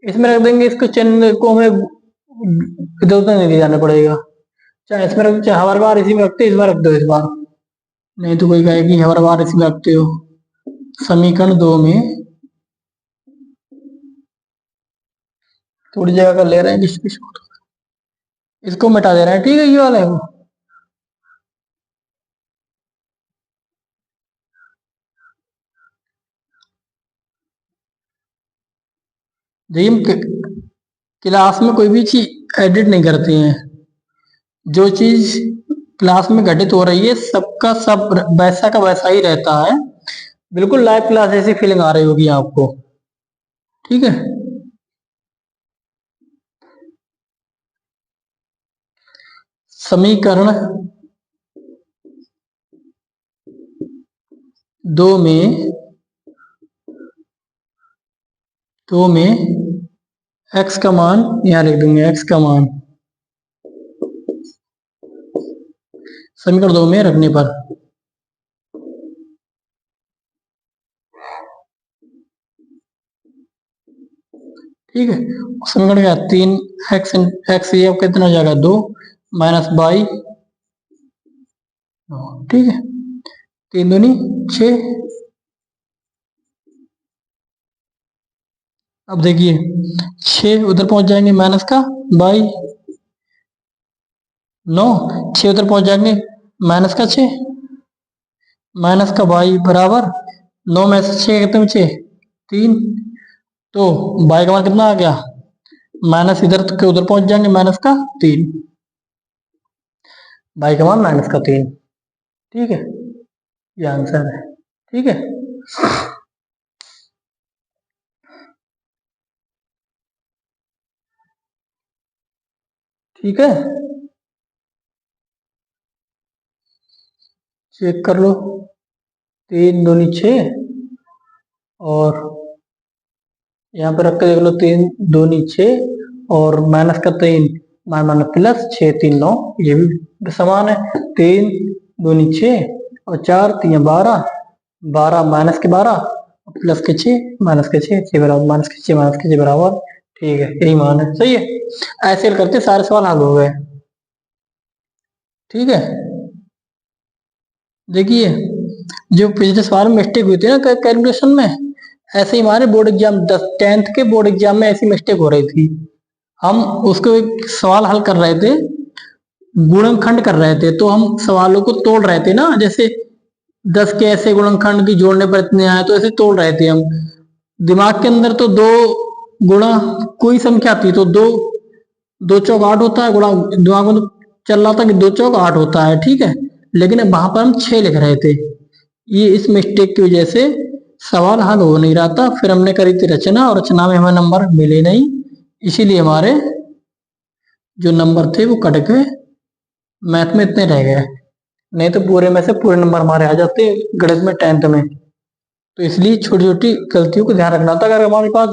Speaker 1: इसमें रख देंगे। इसको चिन्ह को हमें इधर उधर नहीं ले जाना पड़ेगा, चाहे इसमें रख, चाहे हर बार इसी में रखते, इस बार रख दो इस बार, नहीं तो कोई कहेगी हर बार इसमें रखते हो। समीकरण 2 में थोड़ी जगह का ले रहे हैं, इसको मिटा दे रहे हैं। ठीक है, ये वाला है वो। देखिए हम क्लास में कोई भी चीज एडिट नहीं करते हैं, जो चीज क्लास में घटित हो रही है सबका सब वैसा का वैसा ही रहता है, बिल्कुल लाइव क्लास जैसी फीलिंग आ रही होगी आपको। ठीक है, समीकरण 2 में x का मान यहां लिख दूंगे, x का मान समीकरण 2 में रखने पर ठीक है। समीकरण क्या, 3x एक्स ये अब कितना हो जाएगा 2 माइनस बाई, ठीक है, 3 दूनी 6। अब देखिए 6 उधर पहुंच जाएंगे माइनस का बाई 9, 6 उधर पहुंच जाएंगे माइनस का 6, माइनस का बाई बराबर 9 में से 6 कितने बचे 3, तो बाई का मान कितना आ गया माइनस, इधर के उधर पहुंच जाएंगे माइनस का 3, बाई का मान माइनस का 3। ठीक है, ये आंसर है। ठीक है, ठीक है, चेक कर लो, 3 दूनी 6 और यहाँ पे रख के देख लो 3 दूनी 6 और माइनस का 3 माइनस प्लस 6 3 9, ये भी समान है। 3 दूनी 6 और 4 3 12, 12 माइनस के 12 प्लस के 6 माइनस के 6 बराबर माइनस के 6 माइनस के 6 बराबर, ठीक है, यही मान है। सही है, ऐसे करते सारे सवाल हल हो गए। ठीक है, देखिए जो पिछले सवाल में मिस्टेक हुई थी ना कैलकुलेशन में, ऐसे ही हमारे बोर्ड एग्जाम 10th के बोर्ड एग्जाम में ऐसी मिस्टेक हो रही थी। हम उसको एक सवाल हल कर रहे थे, गुणनखंड कर रहे थे, तो हम सवालों को तोड़ रहे थे ना, जैसे 10 के ऐसे गुणनखंड की जोड़ने पर इतने आए, तो ऐसे तोड़ रहे थे हम। दिमाग के अंदर तो 2 गुणा कोई संख्या थी तो 2 2 चौक 8 होता है, गुणा दिमाग में तो चल रहा था कि 2 चौक 8 होता है, ठीक है, लेकिन वहां पर हम 6 लिख रहे थे। ये इस मिस्टेक की वजह से सवाल हल हो नहीं रहा था। फिर हमने करी थी रचना, और रचना में हमें नंबर मिले नहीं, इसीलिए हमारे जो नंबर थे वो कट गए, मैथ में इतने रह गए, नहीं तो पूरे में से पूरे नंबर हमारे आ जाते गणित में 10th में। तो इसलिए छोटी छोटी गलतियों को ध्यान रखना था। अगर हमारे पास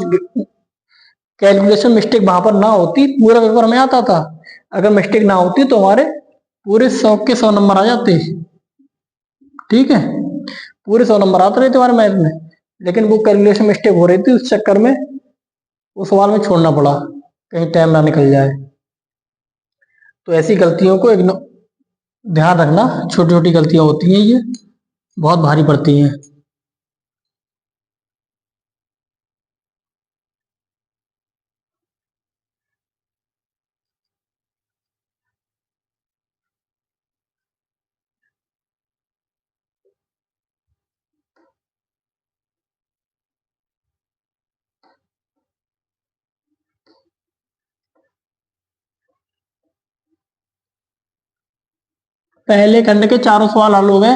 Speaker 1: कैलकुलेशन मिस्टेक वहां पर ना होती, पूरा पेपर में आता था। अगर मिस्टेक ना होती तो हमारे पूरे 100 के 100 नंबर आ जाते। ठीक है, पूरे 100 नंबर आते रहे थे हमारे मैथ में, लेकिन वो कैलकुलेशन मिस्टेक हो रही थी, उस चक्कर में उस सवाल में छोड़ना पड़ा, कहीं टाइम ना निकल जाए। तो ऐसी गलतियों को ध्यान रखना, छोटी छोटी गलतियां होती हैं, ये बहुत भारी पड़ती हैं। पहले खंड के चारों सवाल हल हो गए।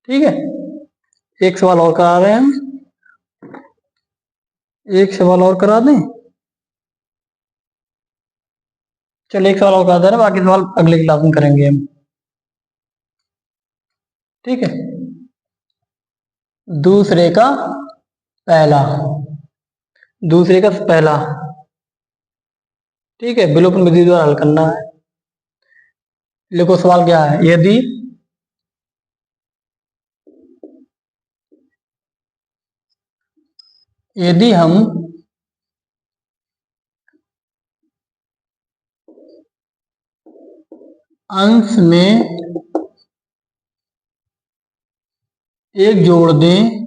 Speaker 1: ठीक है, एक सवाल और करा रहे हैं हम, एक सवाल और करा दें। चलिए एक सवाल और करा दे रहे, बाकी सवाल अगले क्लास में करेंगे हम। ठीक है, दूसरे का पहला, दूसरे का पहला, ठीक है, विलोपन विधि द्वारा हल करना है। लिखो सवाल क्या है, यदि हम अंश में 1 जोड़ दें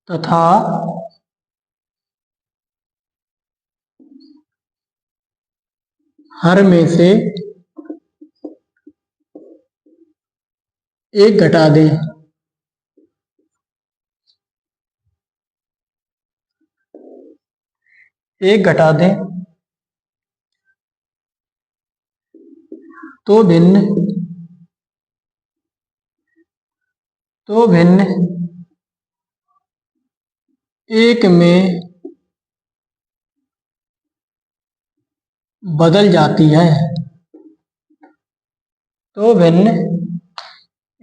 Speaker 1: तथा हर में से 1 घटा दें, तो भिन्न एक में बदल जाती है, तो भिन्न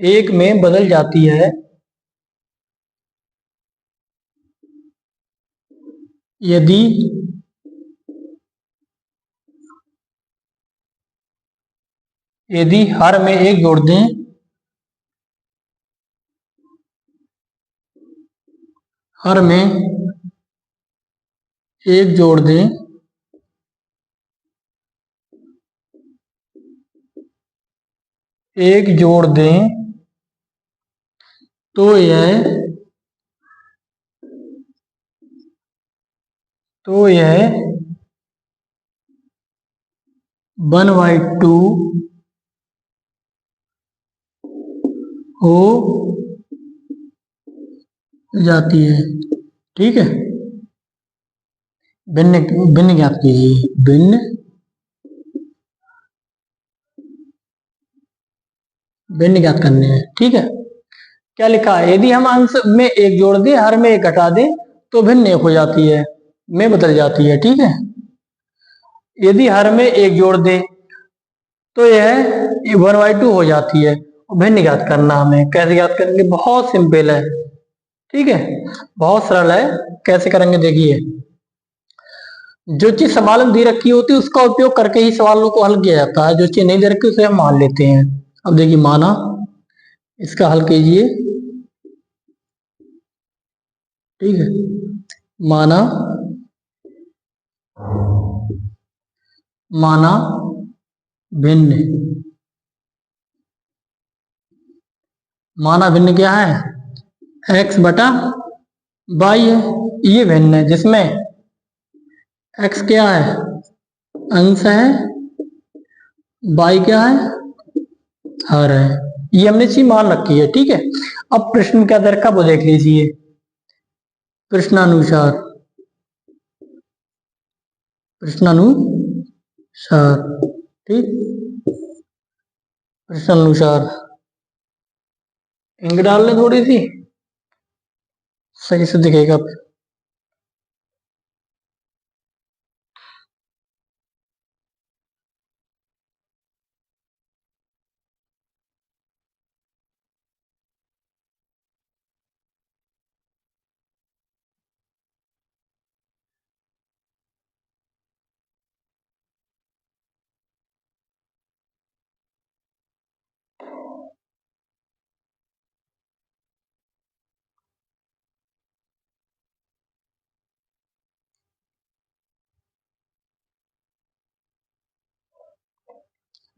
Speaker 1: एक में बदल जाती है यदि हर में एक जोड़ दें, हर में एक जोड़ दें तो यह 1/2 हो जाती है। ठीक है, भिन्न भिन्न ज्ञात कीजिए। भिन्न ज्ञात करने हैं। ठीक है, क्या लिखा है? यदि हम अंश में एक जोड़ दें, हर में एक घटा दें तो भिन्न एक हो जाती है, में बदल जाती है। ठीक है, यदि हर में एक जोड़ दें तो यह 1/2 हो जाती है। भिन्न ज्ञात करना, हमें कैसे ज्ञात करेंगे? बहुत सिंपल है। ठीक है, बहुत सरल है। कैसे करेंगे देखिए, जो चीज सवाल में दे रखी होती है उसका उपयोग करके ही सवालों को हल किया जाता है। जो चीज नहीं दे रखी उसे हम मान लेते हैं। अब देखिए, माना, इसका हल कीजिए। ठीक है, माना भिन्न, माना भिन्न क्या है? x बटा y है। ये भिन्न है जिसमें x क्या है? अंश है, y क्या है? हर है। ये हमने चीज मान रखी है। ठीक है, अब प्रश्न क्या दे रखा वो देख लीजिए। प्रश्नानुसार ठीक, प्रश्नानुसार इंक डाल लें थोड़ी सी, सही से दिखेगा।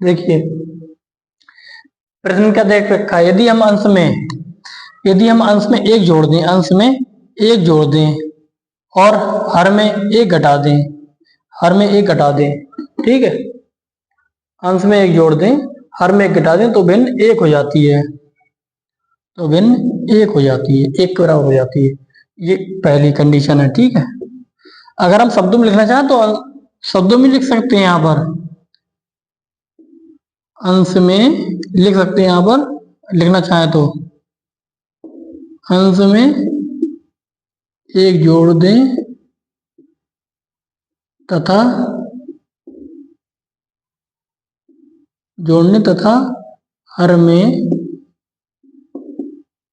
Speaker 1: देखिए, प्रश्न क्या देख रखा है? यदि हम अंश में एक जोड़ दें, अंश में एक जोड़ दें और हर में एक घटा दें, ठीक है, अंश में एक जोड़ दें, हर में एक घटा दें तो भिन्न एक हो जाती है। एक के बराबर हो जाती है। ये पहली कंडीशन है। ठीक है, अगर हम शब्दों में लिखना चाहें तो शब्दों में लिख सकते हैं। यहां पर अंश में लिख सकते हैं। यहां पर लिखना चाहें तो अंश में एक जोड़ दें तथा हर में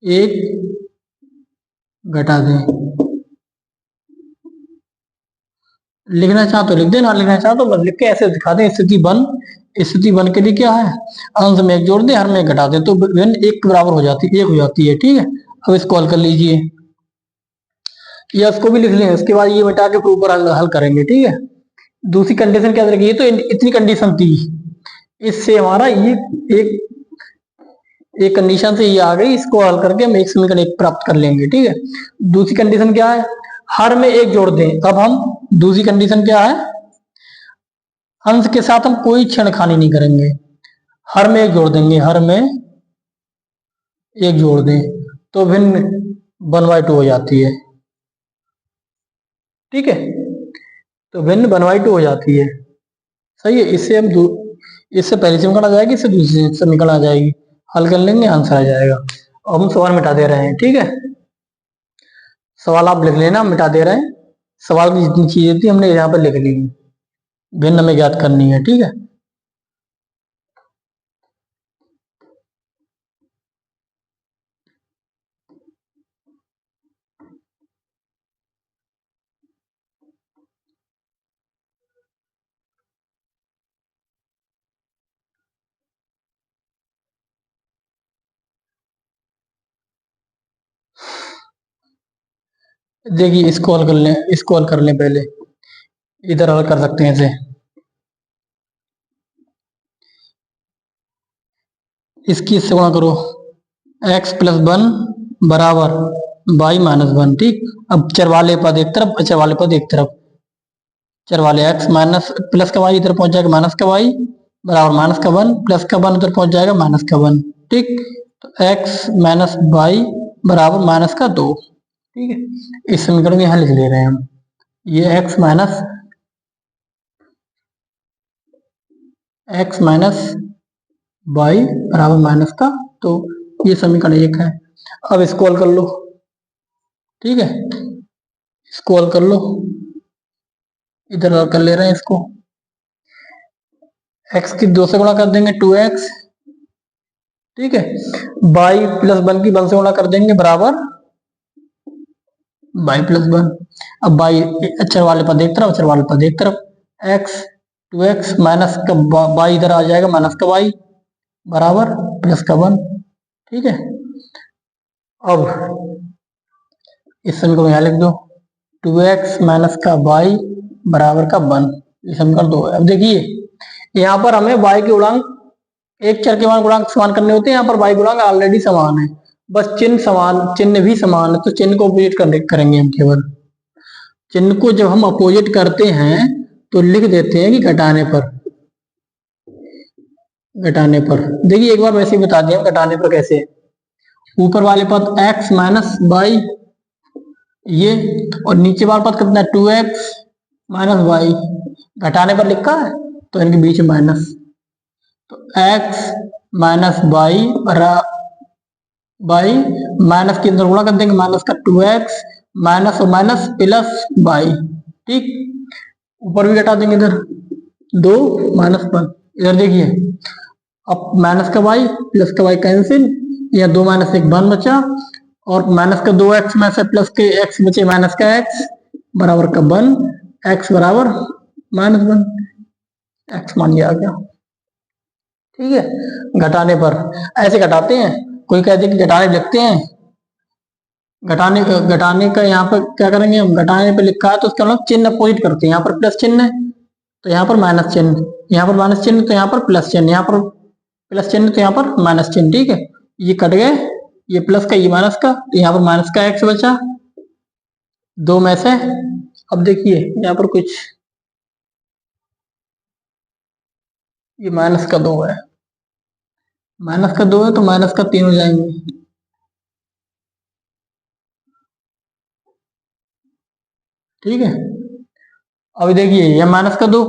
Speaker 1: एक घटा दें। लिखना चाहो तो लिख दे, ना लिखना चाहो तो बस लिख के ऐसे दिखा दें। स्थिति वन के लिए क्या है? अंश में एक जोड़ दे, हर में एक घटा दे तो भिन्न एक के बराबर हो जाती है, एक हो जाती है। ठीक है, अब इसको हल कर लीजिए, या इसको भी लिख लें। उसके बाद ये मिटा के ऊपर हल करेंगे। ठीक है, दूसरी कंडीशन क्या रखी है? तो इतनी कंडीशन थी, इससे हमारा ये एक कंडीशन से ये आ गई। इसको हल करके हम एक समीकरण एक प्राप्त कर लेंगे। ठीक है, दूसरी कंडीशन क्या है? हर में एक जोड़ दें। अब हम दूसरी कंडीशन क्या है? अंश के साथ हम कोई छेड़खानी नहीं करेंगे, हर में एक जोड़ देंगे। हर में एक जोड़ दें तो भिन्न 1/2 हो जाती है। ठीक है, तो भिन्न 1/2 हो जाती है। सही है, इससे पहली समीकरण आ जाएगी, इससे दूसरी समीकरण आ जाएगी। हल कर लेंगे, आंसर आ जाएगा। अब हम सवाल मिटा दे रहे हैं। ठीक है, सवाल आप लिख लेना, मिटा दे रहे हैं। सवाल की जितनी चीजें थी हमने यहाँ पर लिख ली, भिन्न हमें ज्ञात करनी है। ठीक है, देखिए इसको हल कर लें, इसको हल कर लें पहले, इधर हल कर सकते हैं इसे। इसकी इससे गुणा करो, x प्लस वन बराबर y माइनस वन। ठीक, अब चर वाले पद एक तरफ, चर वाले पद एक तरफ, चर वाले x माइनस प्लस का y इधर पहुंच जाएगा माइनस का y बराबर माइनस का वन, प्लस का वन उधर पहुंच जाएगा माइनस का वन। ठीक, तो x माइनस वाई बराबर माइनस का दो। ठीक है, इस समीकरण में यहां लिख ले रहे हैं हम, ये x माइनस वाई बराबर माइनस का तो ये समीकरण एक है। अब इसको हल कर लो। ठीक है, इसको हल कर लो, इधर हल कर ले रहे हैं इसको। x की दो से गुणा कर देंगे 2x। ठीक है, y प्लस वन की वन से गुणा कर देंगे बराबर y प्लस वन। अब y अक्षर वाले पद एक तरफ, अक्षर वाले पद एक तरफ, x 2x माइनस का y इधर आ जाएगा माइनस का y बराबर प्लस का वन। ठीक है, अब इस समीकरण को यहाँ लिख दो, 2x माइनस का y बराबर का वन, ये समीकरण दो है। अब देखिए यहाँ पर हमें y के गुणांक, एक चर के मान गुणांक समान करने होते हैं, यहाँ पर y गुणांक ऑलरेडी समान है, बस चिन्ह समान, चिन्ह भी समान है, तो चिन्ह को अपोजिट करेंगे हम। केवल चिन्ह को जब हम अपोजिट करते हैं तो लिख देते हैं कि घटाने पर, घटाने पर। देखिए एक बार वैसे ही बता दिया घटाने पर कैसे, ऊपर वाले पद x माइनस वाई ये, और नीचे वाला पद कितना 2x माइनस वाई, घटाने पर लिखा है तो इनके बीच में माइनस, तो x minus y by minus के अंदर गुणा कर देंगे, माइनस का 2x माइनस और माइनस प्लस वाई। ठीक, ऊपर भी घटा देंगे, इधर दो माइनस वन, इधर देखिए अब माइनस का वाई प्लस का वाई कैंसिल, या दो माइनस एक वन बचा, और माइनस का 2x में से प्लस के x बचे माइनस का x बराबर का वन, x बराबर माइनस वन, x मान लिया आ गया। ठीक है, घटाने पर ऐसे घटाते हैं, कोई कहते हैं कि घटाने लिखते हैं, घटाने का यहाँ पर क्या करेंगे हम, घटाने पे लिखा है तो उसका मतलब चिन्ह अपोजिट करते हैं, यहाँ पर प्लस चिन्ह है तो यहाँ पर माइनस चिन्ह, यहाँ पर माइनस चिन्ह तो यहाँ पर प्लस चिन्ह, यहाँ पर प्लस चिन्ह तो यहाँ पर माइनस चिन्ह। ठीक है, ये कट गए, ये प्लस का ये माइनस का, तो यहाँ पर माइनस का x बचा दो में से। अब देखिए यहाँ पर कुछ, ये माइनस का दो है, माइनस का दो है तो माइनस का तीन हो जाएंगे। ठीक है, अब देखिए यह माइनस का दो,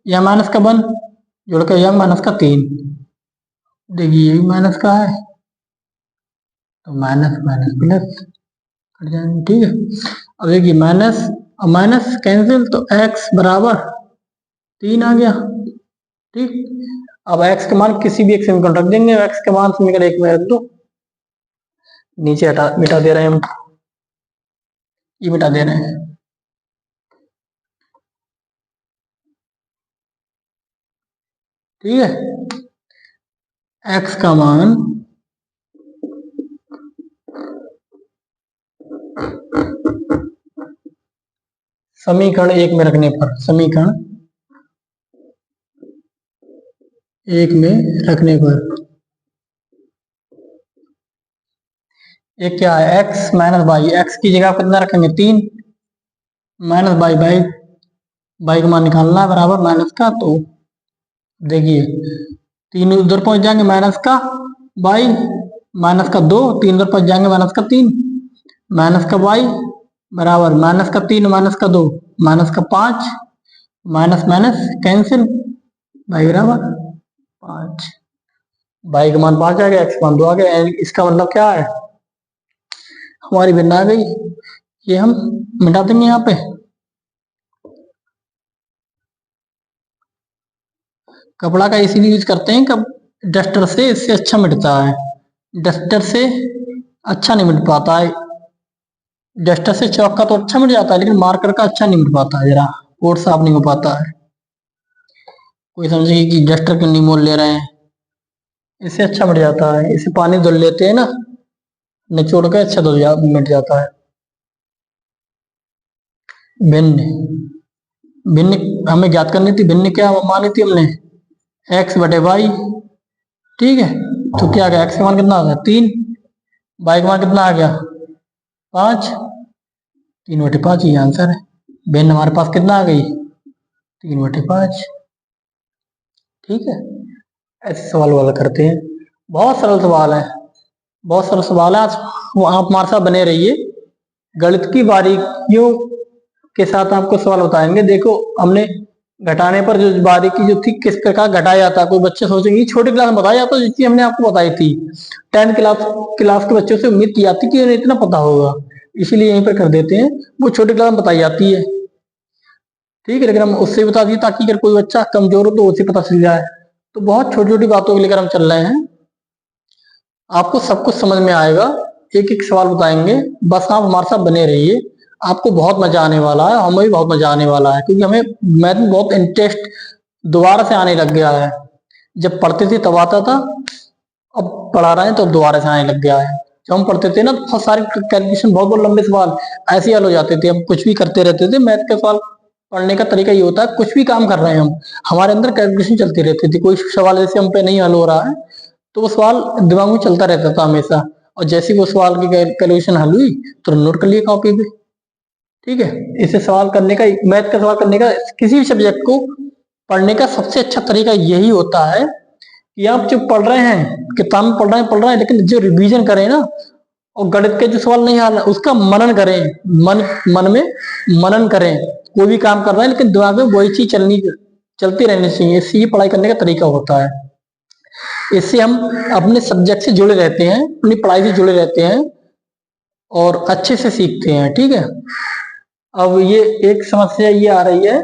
Speaker 1: यह माइनस का वन, जोड़कर यह माइनस का तीन, देखिए ये भी माइनस का है तो माइनस माइनस प्लस कट जाएंगे। ठीक है, अब देखिए माइनस और माइनस कैंसिल तो x बराबर तीन आ गया। ठीक, अब x का मान किसी भी एक समीकरण रख देंगे, x का मान समीकरण एक में रख दो, नीचे हटा मिटा दे रहे हैं हम, ये मिटा दे रहे हैं। ठीक है, x का मान समीकरण एक में रखने पर, समीकरण एक में रखने पर एक क्या है, x माइनस वाई, एक्स की जगह कितना रखेंगे तीन, माइनस वाई बाई, वाई का मान निकालना है बराबर माइनस का, तो देखिए तीन उधर पहुंच जाएंगे माइनस का वाई, माइनस का दो, तीन उधर पहुंच जाएंगे माइनस का तीन, माइनस का वाई बराबर माइनस का तीन माइनस का दो माइनस का पांच, माइनस माइनस कैंसिल, वाई बराबर पांच, वाई का मान पांच आ गया, एक्स मान दो आ गया। इसका मतलब क्या है, हमारी भिन्न आ गई, ये हम मिटा देंगे यहाँ पे। कपड़ा का इसीलिए यूज करते हैं, कब डस्टर से इससे अच्छा मिटता है, डस्टर से अच्छा नहीं मिट पाता है, डस्टर से चौक का तो अच्छा मिट जाता है लेकिन मार्कर का अच्छा नहीं मिट पाता है, जरा कोड साफ नहीं हो पाता है। कोई समझे कि डस्टर क्यों नहीं मोल ले रहे हैं, इससे अच्छा मिट जाता है, इसे पानी धुल लेते हैं ना, निचोड़ के अच्छा धुल मिट जाता है। भिन्न, भिन्न हमें ज्ञात करनी थी, भिन्न क्या मानी थी हमने, x बटे वाई। ठीक है, तो क्या आ गया, x का मान कितना आ गया 3, y का मान कितना आ गया 5, 3/5 ये आंसर है। भिन्न हमारे पास कितना आ गई 3/5। ठीक है, ऐसे सवाल वाला करते हैं, बहुत सरल सवाल है, बहुत सरल सवाल है। आज आप हमारे साथ बने रहिए, गणित की बारीकियों के साथ आपको सवाल बताएंगे। देखो हमने घटाने पर जो बारीकी जो थी, किस प्रकार घटाया जाता है, कोई बच्चे सोचेंगे छोटी क्लास में बताया जाता, जो चीज हमने आपको बताई थी 10th क्लास के बच्चों से उम्मीद की जाती कि उन्हें इतना पता होगा, इसीलिए यहीं पर कर देते हैं, वो छोटी क्लास में बताई जाती है। ठीक है, लेकिन हम उससे बता दिए ताकि अगर कोई बच्चा कमजोर हो तो उसे पता चल जाए। तो बहुत छोटी छोटी बातों को लेकर हम चल रहे हैं, आपको सब कुछ समझ में आएगा, एक एक सवाल बताएंगे, बस आप हमारे साथ बने रहिए, आपको बहुत मजा आने वाला है, हमें भी बहुत मजा आने वाला है, क्योंकि हमें मैथ में बहुत इंटरेस्ट दोबारा से आने लग गया है। जब पढ़ते थे तब आता था, अब पढ़ा रहे हैं तो अब दोबारा से आने लग गया है। जब हम पढ़ते थे ना तो बहुत सारे कैलकुलेशन, बहुत बहुत लंबे सवाल ऐसे हल हो जाते थे, हम कुछ भी करते रहते थे। मैथ का सवाल पढ़ने का तरीका ये होता है, कुछ भी काम कर रहे हैं हम, हमारे अंदर कैलकुलेशन चलती रहती थी। कोई सवाल जैसे हम पे नहीं हल हो रहा है तो वो सवाल दिमाग में चलता रहता था हमेशा, और जैसे वो सवाल की कैलकुलेशन हल हुई तो नोट कर लिए कॉपी पे। ठीक है, इसे सवाल करने का, मैथ का सवाल करने का, किसी भी सब्जेक्ट को पढ़ने का सबसे अच्छा तरीका यही होता है कि आप जो पढ़ रहे हैं, किताब में पढ़ रहे हैं, लेकिन जो रिवीजन करें ना, और गणित के जो सवाल नहीं हल उसका मनन करें, मन में मनन करें। कोई भी काम कर रहे हैं लेकिन दिमाग में वही चीज चलती रहनी चाहिए, इससे ये पढ़ाई करने का तरीका होता है। इससे हम अपने सब्जेक्ट से जुड़े रहते हैं, अपनी पढ़ाई से जुड़े रहते हैं और अच्छे से सीखते हैं। ठीक है, अब ये एक समस्या ये आ रही है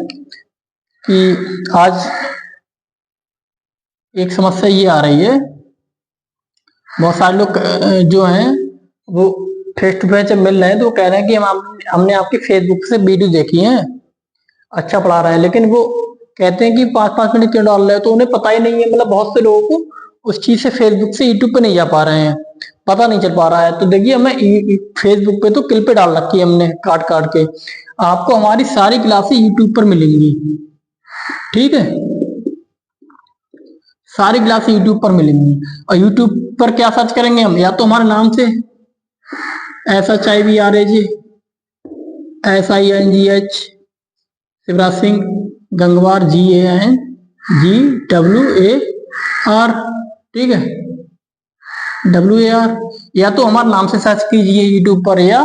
Speaker 1: कि आज एक समस्या ये आ रही है, बहुत सारे लोग जो हैं वो फेस टू फेस जब मिल रहे हैं तो वो कह रहे हैं कि हमने आपके फेसबुक से वीडियो देखी है, अच्छा पढ़ा रहे हैं, लेकिन वो कहते हैं कि 5-5 मिनट क्यों डाल रहे हैं, तो उन्हें पता ही नहीं है। मतलब बहुत से लोगों को उस चीज से फेसबुक से यूट्यूब पे नहीं जा पा रहे हैं, पता नहीं चल पा रहा है। तो देखिए, हमें फेसबुक पे तो क्लिपें डाल रखी है हमने काट काट के, आपको हमारी सारी क्लासेस यूट्यूब पर मिलेंगी। ठीक है, सारी क्लासेस यूट्यूब पर मिलेंगी, और यूट्यूब पर क्या सर्च करेंगे हम, या तो हमारे नाम से SHIVRAJ शिवराज सिंह गंगवार GANGWAR, ठीक है WAR, या तो हमारे नाम से सर्च कीजिए यूट्यूब पर, या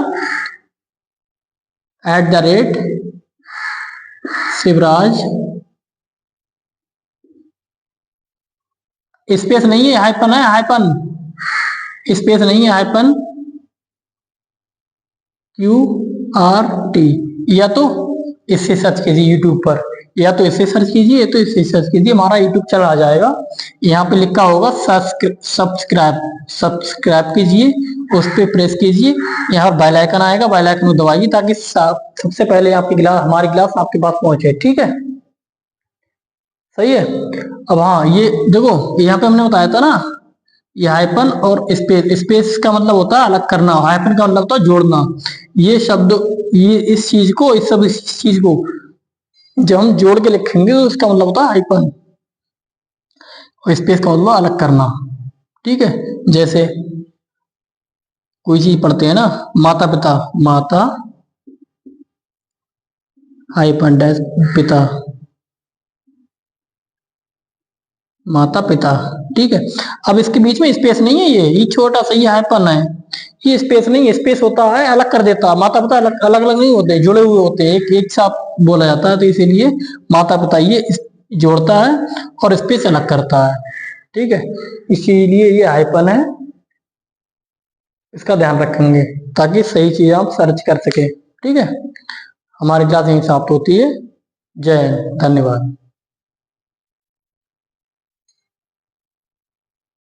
Speaker 1: @शिवराज, स्पेस नहीं है, हाइपन है, हाइपन, स्पेस नहीं है, हाइपन QRT, या तो इससे सर्च कीजिए यूट्यूब पर, या तो इससे सर्च कीजिए, तो इससे सर्च कीजिए, हमारा यूट्यूब चला आ जाएगा। यहाँ पे लिखा होगा सब्सक्राइब कीजिए, उस पर प्रेस कीजिए, यहाँ बेल आइकन आएगा, बेल आइकन को दबाइए ताकि सबसे पहले आपकी क्लास, हमारी क्लास आपके पास पहुंचे। ठीक है, सही है। अब हाँ, ये देखो यहाँ पे हमने बताया था ना, ये हाइपन और स्पेस, स्पेस का मतलब होता है अलग करना, हाइपन का मतलब होता है जोड़ना। ये शब्द, ये इस चीज को, इस चीज को जब हम जोड़ के लिखेंगे तो इसका मतलब होता है हाइपन, और स्पेस का मतलब अलग करना। ठीक है, जैसे कोई चीज पढ़ते हैं ना, माता पिता, माता हाइपन डैश पिता, माता पिता। ठीक है, अब इसके बीच में स्पेस नहीं है, ये छोटा सा ये हाइपन है, ये स्पेस नहीं है, स्पेस होता है अलग कर देता है। माता पिता अलग अलग नहीं होते, जुड़े हुए होते हैं, एक साथ बोला जाता है, तो इसीलिए माता पिता ये जोड़ता है और स्पेस अलग करता है। ठीक है, इसीलिए ये हाइपन है, इसका ध्यान रखेंगे ताकि सही चीज आप सर्च कर सके। ठीक है, हमारी क्लास यहीं समाप्त होती है। जय हिंद, धन्यवाद।